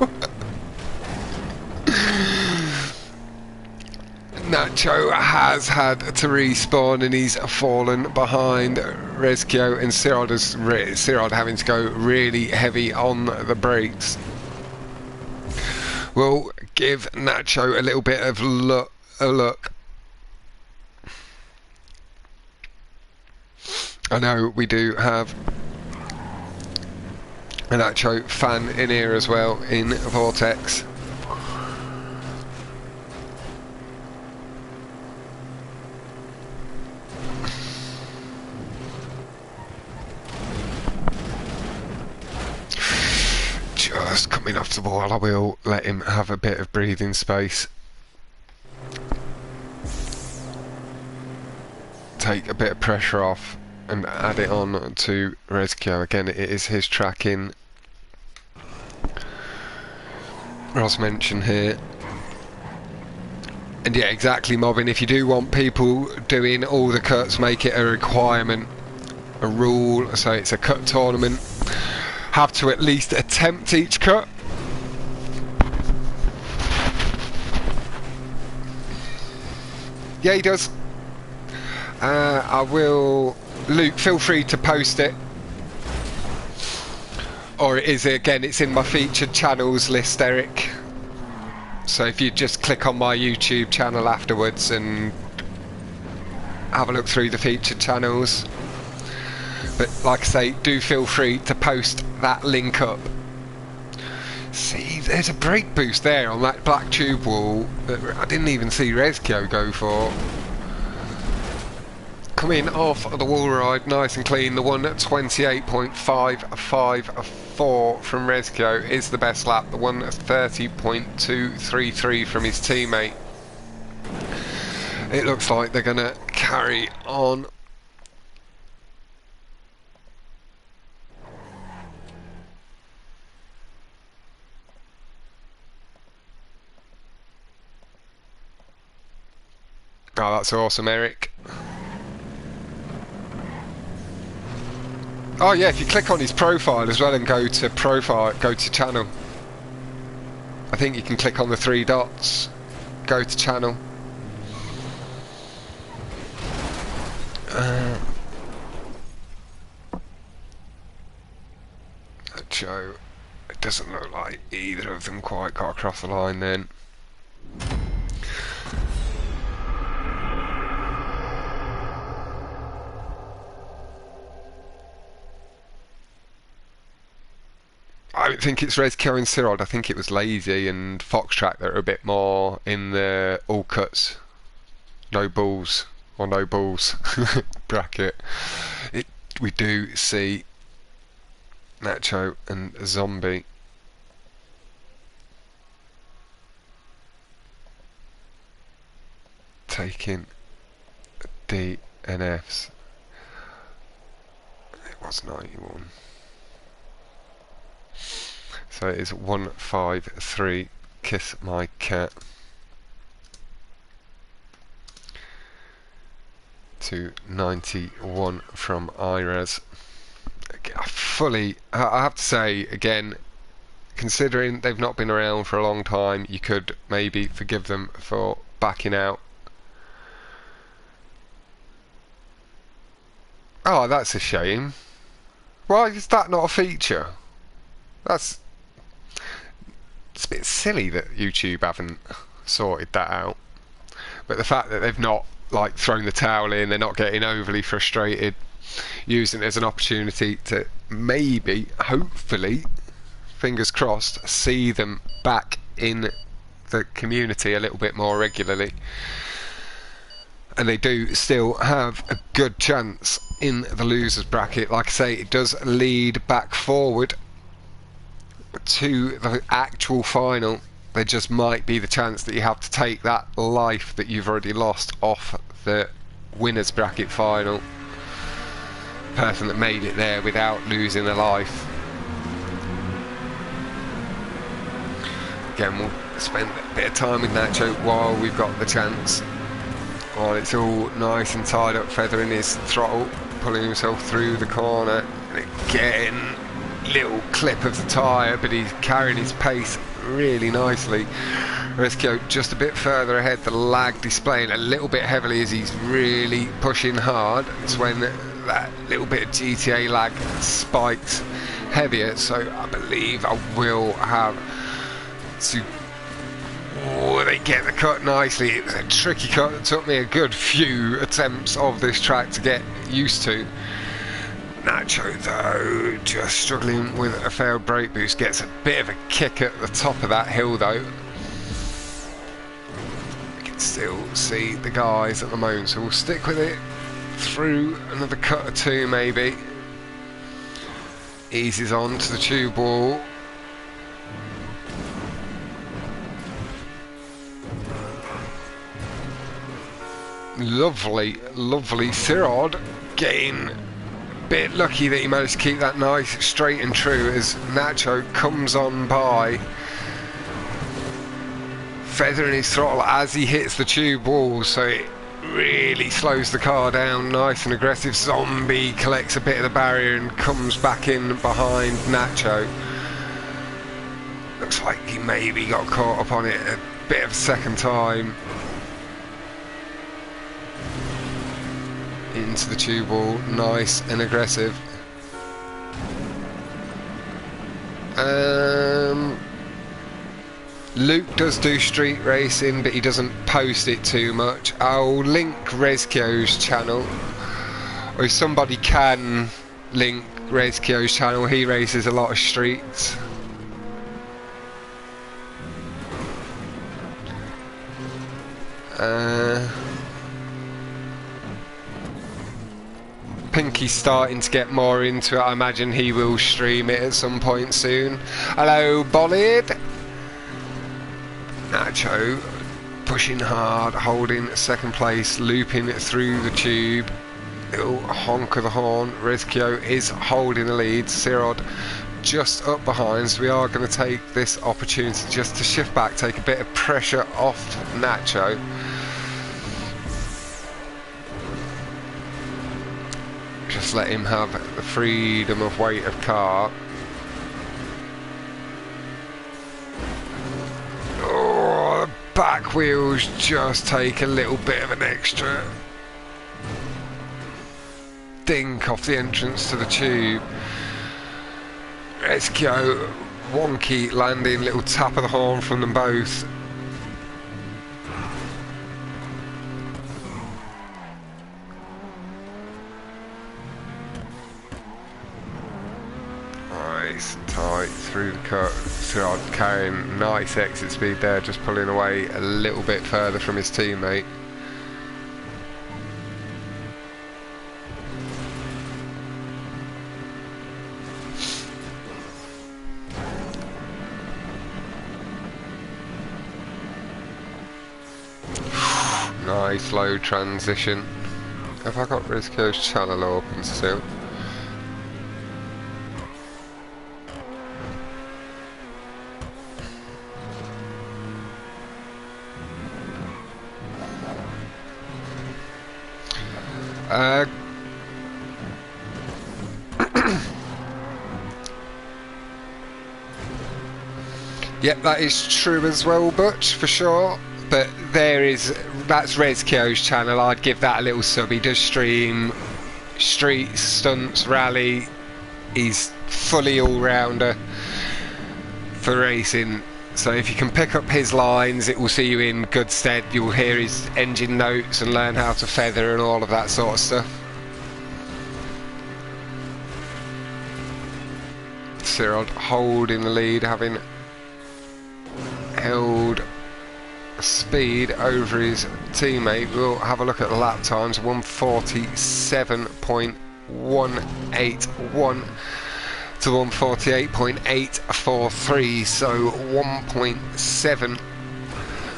Nacho has had to respawn and he's fallen behind Rezkio, and Sirard having to go really heavy on the brakes. We'll give Nacho a little bit of a look. I know we do have a Nacho fan in here as well in Vortex. Just coming off the wall, I will let him have a bit of breathing space. Take a bit of pressure off and add it on to Rezkio. Again, it is his track in Ross mentioned here. And yeah, exactly, Mobbin. If you do want people doing all the cuts, make it a requirement, a rule, so it's a cut tournament. Have to at least attempt each cut. Yeah, he does. I will... Luke, feel free to post it. Or it is, again, it's in my featured channels list, Eric. So if you just click on my YouTube channel afterwards and have a look through the featured channels. But like I say, do feel free to post that link up. See, there's a brake boost there on that black tube wall that I didn't even see Rezkio go for. Coming off of the wall ride nice and clean, the one at 28.554 from Rezkio is the best lap, the one at 30.233 from his teammate. It looks like they're going to carry on. Oh, that's awesome, Eric. Oh yeah, if you click on his profile as well and go to profile, go to channel. I think you can click on the 3 dots, go to channel. Joe, it doesn't look like either of them quite got across the line then. I don't think it's Rezkio and Sirod. I think it was Lazy and Foxtrack that are a bit more in the all cuts, no balls or no balls bracket. We do see Nacho and Zombie taking DNFs. What's 91? So it is 153. Kiss my cat. To 91 from iRaZ. I have to say again, considering they've not been around for a long time, you could maybe forgive them for backing out. Oh, that's a shame. Why is that not a feature? It's a bit silly that YouTube haven't sorted that out. But the fact that they've not like thrown the towel in, they're not getting overly frustrated, using it as an opportunity to maybe, hopefully, fingers crossed, see them back in the community a little bit more regularly. And they do still have a good chance in the losers bracket. Like I say, it does lead back forward to the actual final. There just might be the chance that you have to take that life that you've already lost off the winners bracket final. Person that made it there without losing a life. Again, we'll spend a bit of time with Nacho while we've got the chance. While it's all nice and tied up, feathering his throttle, pulling himself through the corner. And again, little clip of the tyre, but he's carrying his pace really nicely. Rescue just a bit further ahead, the lag displaying a little bit heavily as he's really pushing hard. It's when that little bit of GTA lag spikes heavier, so I believe I will have to... Oh, they get the cut nicely. It was a tricky cut that took me a good few attempts of this track to get used to. Nacho though, just struggling with a failed brake boost, gets a bit of a kick at the top of that hill though. We can still see the guys at the moment, so we'll stick with it through another cut or two maybe. Eases on to the tube wall. Lovely, lovely Sirod getting a bit lucky that he managed to keep that nice straight and true as Nacho comes on by, feathering his throttle as he hits the tube wall, so it really slows the car down. Nice and aggressive. Zombie collects a bit of the barrier and comes back in behind Nacho. Looks like he maybe got caught up on it a bit of a second time. Into the tube wall, nice and aggressive. Luke does do street racing, but he doesn't post it too much. I'll link Rezkio's channel, or if somebody can link Rezkio's channel, he races a lot of streets. Pinky's starting to get more into it. I imagine he will stream it at some point soon. Hello, Bolid. Nacho pushing hard, holding second place, looping through the tube. Little honk of the horn. Rezkio is holding the lead. Sirod just up behind, so we are going to take this opportunity just to shift back, take a bit of pressure off Nacho. Just let him have the freedom of weight of car. Oh, the back wheels just take a little bit of an extra dink off the entrance to the tube. Rezkio, wonky landing, little tap of the horn from them both. Nice and tight through the cut. Sirod carrying nice exit speed there, just pulling away a little bit further from his teammate. Nice low transition. Have I got Rezkio's channel open still? Yep, that is true as well, Butch, for sure. But that's Rezkio's channel. I'd give that a little sub. He does stream streets, stunts, rally. He's fully all-rounder for racing. So if you can pick up his lines, it will see you in good stead. You'll hear his engine notes and learn how to feather and all of that sort of stuff. Cyril holding the lead, having held speed over his teammate. We'll have a look at the lap times. 147.181 to 148.843, so 1.7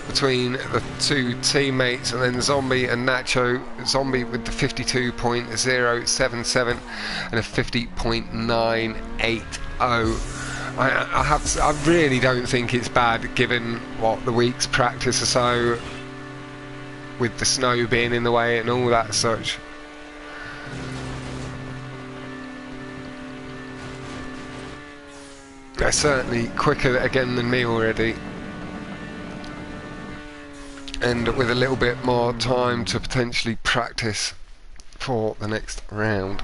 between the two teammates, and then Zombie and Nacho. Zombie with the 52.077 and a 50.980. I really don't think it's bad given what the week's practice or so, with the snow being in the way and all that such. They're certainly quicker again than me already, and with a little bit more time to potentially practice for the next round,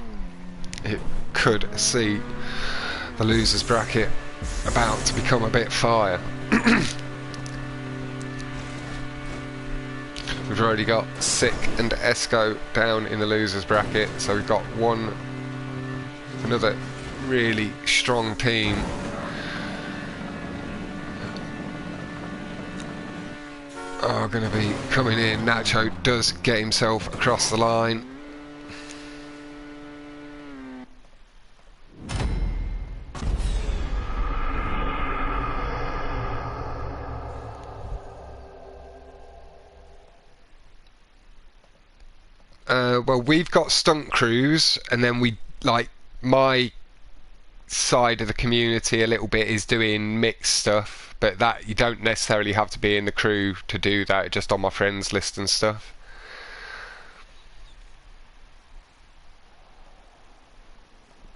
it could see the losers bracket about to become a bit fire. We've already got Sick and Esco down in the losers bracket, so we've got another really strong team are going to be coming in. Nacho does get himself across the line. Well, we've got stunt crews, and then my side of the community a little bit is doing mixed stuff, but that you don't necessarily have to be in the crew to do that, just on my friends list and stuff.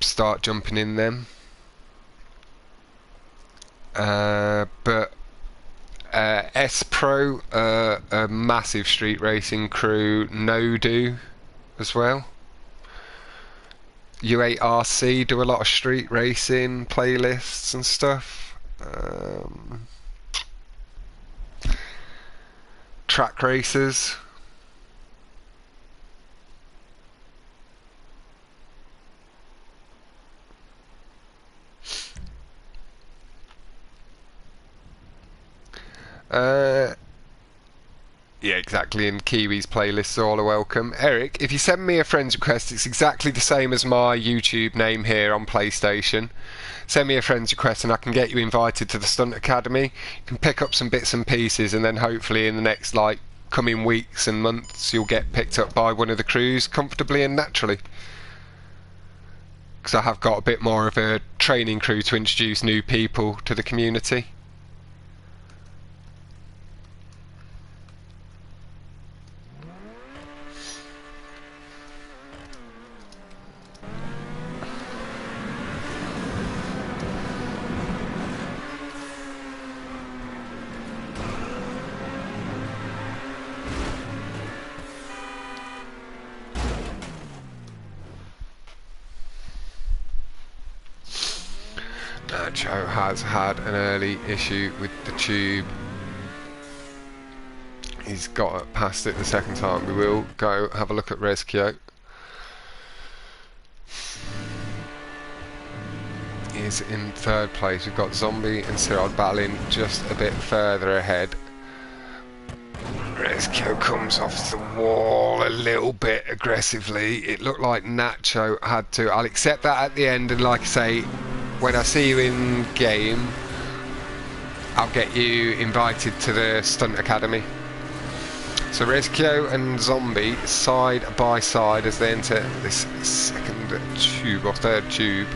Start jumping in them. But S Pro, a massive street racing crew. No Do as well. U8RC do a lot of street racing playlists and stuff. Track racers. Yeah, exactly, and Kiwi's playlists all are welcome. Eric, if you send me a friend's request, it's exactly the same as my YouTube name here on PlayStation. Send me a friend's request and I can get you invited to the Stunt Academy. You can pick up some bits and pieces, and then hopefully in the next coming weeks and months you'll get picked up by one of the crews comfortably and naturally. Because I have got a bit more of a training crew to introduce new people to the community. Nacho has had an early issue with the tube. He's got past it the second time. We will go have a look at Rezkio. He's in third place. We've got Zombie and Cyril battling just a bit further ahead. Rezkio comes off the wall a little bit aggressively. It looked like Nacho had to. I'll accept that at the end, and like I say, when I see you in game, I'll get you invited to the Stunt Academy. So Rezkio and Zombie side by side as they enter this second tube or third tube.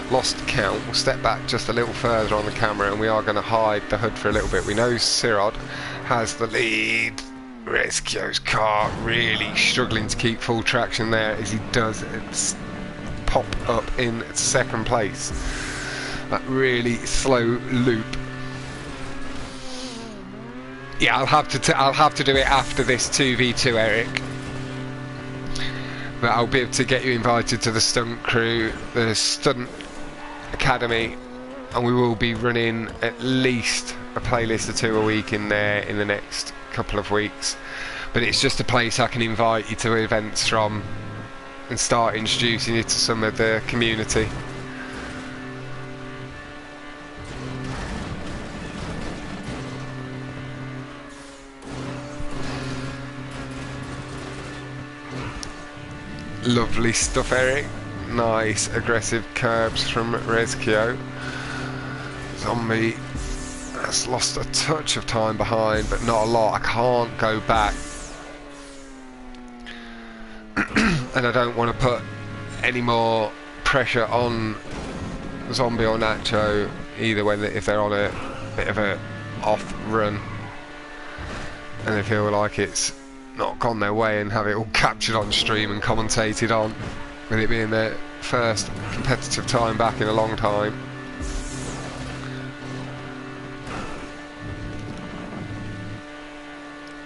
Lost count. We'll step back just a little further on the camera, and we are going to hide the hood for a little bit. We know Cyril has the lead Rezkio's car really struggling to keep full traction there as he does pop up in second place. That really slow loop. Yeah, I'll have to do it after this 2v2, Eric. But I'll be able to get you invited to the stunt crew, the stunt academy, and we will be running at least a playlist or two a week in there in the next couple of weeks. But it's just a place I can invite you to events from and start introducing you to some of the community. Lovely stuff, Eric. Nice aggressive curbs from Rezkio. Zombie has lost a touch of time behind, but not a lot. I can't go back. And I don't want to put any more pressure on Zombie or Nacho either if they're on a bit of a off run and they feel like it's not gone their way, and have it all captured on stream and commentated on, with it being their first competitive time back in a long time.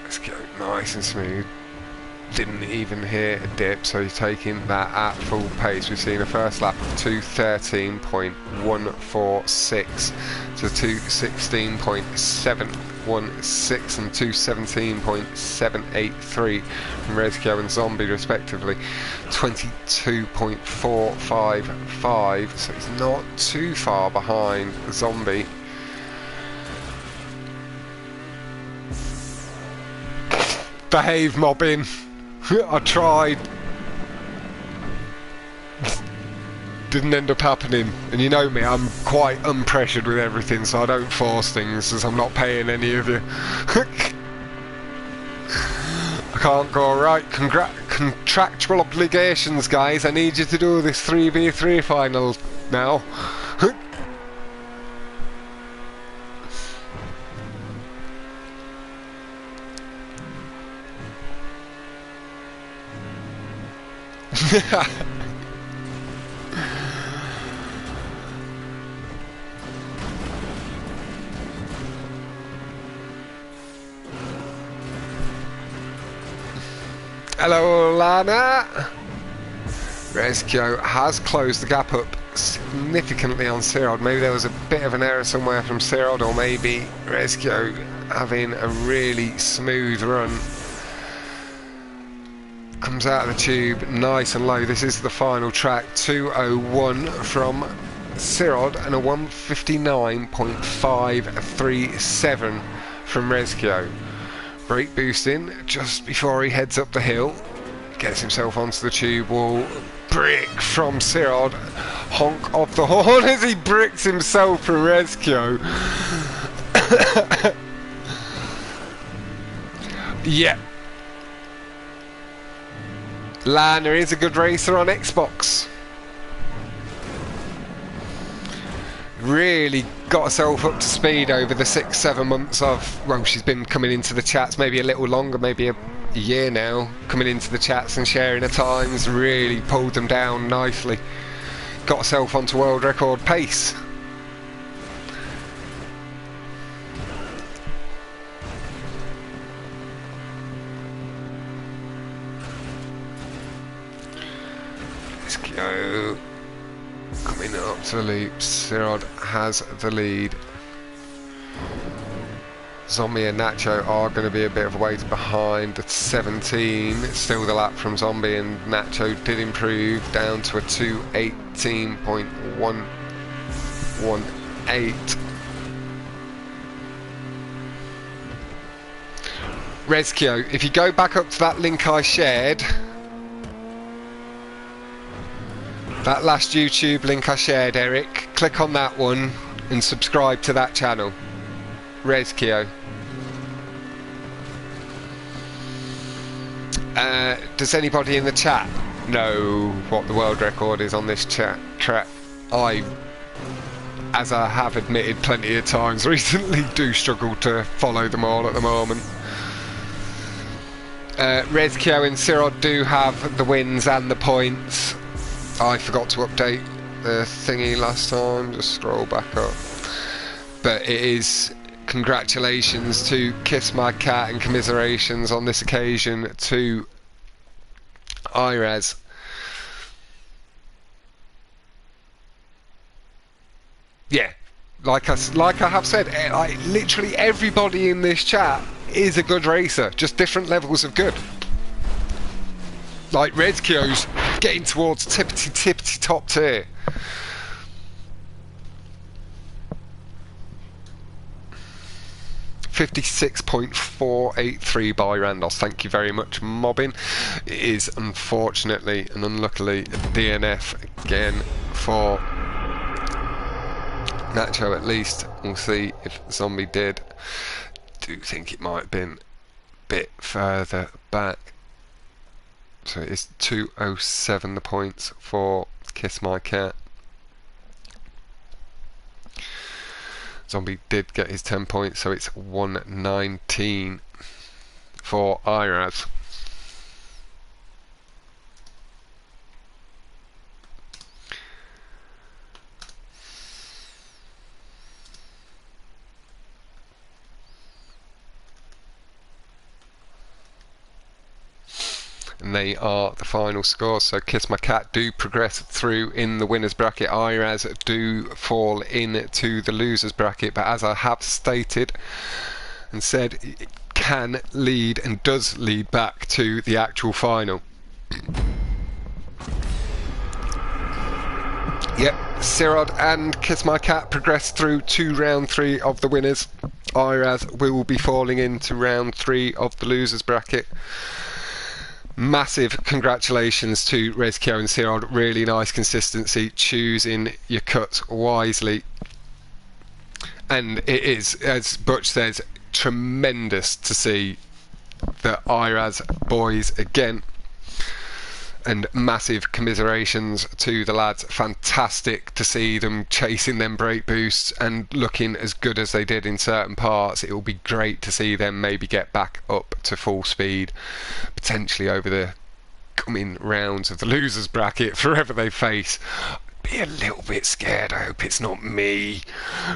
Let's go nice and smooth. Didn't even hear a dip, so he's taking that at full pace. We've seen a first lap of 2:13.146 to 2:16.716 and 2:17.783 from Rezkio and Zombie respectively. 22.455, so he's not too far behind Zombie. Behave, mobbing. I tried. Didn't end up happening. And you know me, I'm quite unpressured with everything, so I don't force things as I'm not paying any of you. I can't go, right, contractual obligations, guys. I need you to do this 3v3 final now. Hello, Lana. Rezkio has closed the gap up significantly on Cyrod. Maybe there was a bit of an error somewhere from Cyrod, or maybe Rezkio having a really smooth run. Comes out of the tube nice and low. This is the final track. 2:01 from Cyrod and a 1:59.537 from Rezkio. Brake boosting just before he heads up the hill. Gets himself onto the tube wall. Brick from Cyrod. Honk of the horn as he bricks himself from Rezkio. Yeah. Lana is a good racer on Xbox. Really got herself up to speed over the 6-7 months of, well, she's been coming into the chats, maybe a little longer, maybe a year now, coming into the chats and sharing her times. Really pulled them down nicely. Got herself onto world record pace. Let's go. Coming up to the loop, Cyrod has the lead. Zombie and Nacho are going to be a bit of a ways behind at 17. Still the lap from Zombie, and Nacho did improve down to a 2:18.118. Rezkio, if you go back up to that link I shared, that last YouTube link I shared, Eric, click on that one and subscribe to that channel. Rezkio. Does anybody in the chat know what the world record is on this chat track? As I have admitted plenty of times recently, do struggle to follow them all at the moment. Rezkio and Sirod do have the wins and the points. I forgot to update the thingy last time, just scroll back up. But it is congratulations to Kiss My Cat and commiserations on this occasion to iRaZ. Yeah, like I have said, literally everybody in this chat is a good racer, just different levels of good. Like Rezkio's getting towards tippity top tier. $56.483 by Randos. Thank you very much, Mobbin. It is unfortunately and unluckily a DNF again for Nacho. At least we'll see if Zombie did. Do think it might have been a bit further back. So it's 207 the points for Kiss My Cat. Zombie did get his 10 points, so it's 119 for iRaZ. And they are the final scores. So Kiss My Cat do progress through in the winners bracket. iRaZ do fall into the losers bracket. But as I have stated and said, it can lead and does lead back to the actual final. Yep, Sirod and Kiss My Cat progress through to round 3 of the winners. iRaZ will be falling into round 3 of the losers bracket. Massive congratulations to Rezkio and Sirod. Really nice consistency, choosing your cuts wisely. And it is, as Butch says, tremendous to see the iRaZ boys again. And massive commiserations to the lads. Fantastic to see them chasing them brake boosts and looking as good as they did in certain parts. It will be great to see them maybe get back up to full speed, potentially over the coming rounds of the losers bracket, forever they face. Be a little bit scared. I hope it's not me.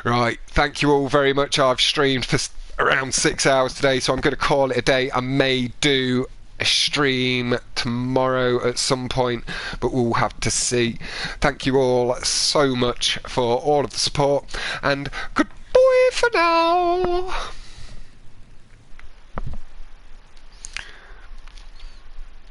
Right, thank you all very much. I've streamed for around 6 hours today, so I'm going to call it a day. I may do a stream tomorrow at some point, but we'll have to see. Thank you all so much for all of the support, and goodbye for now.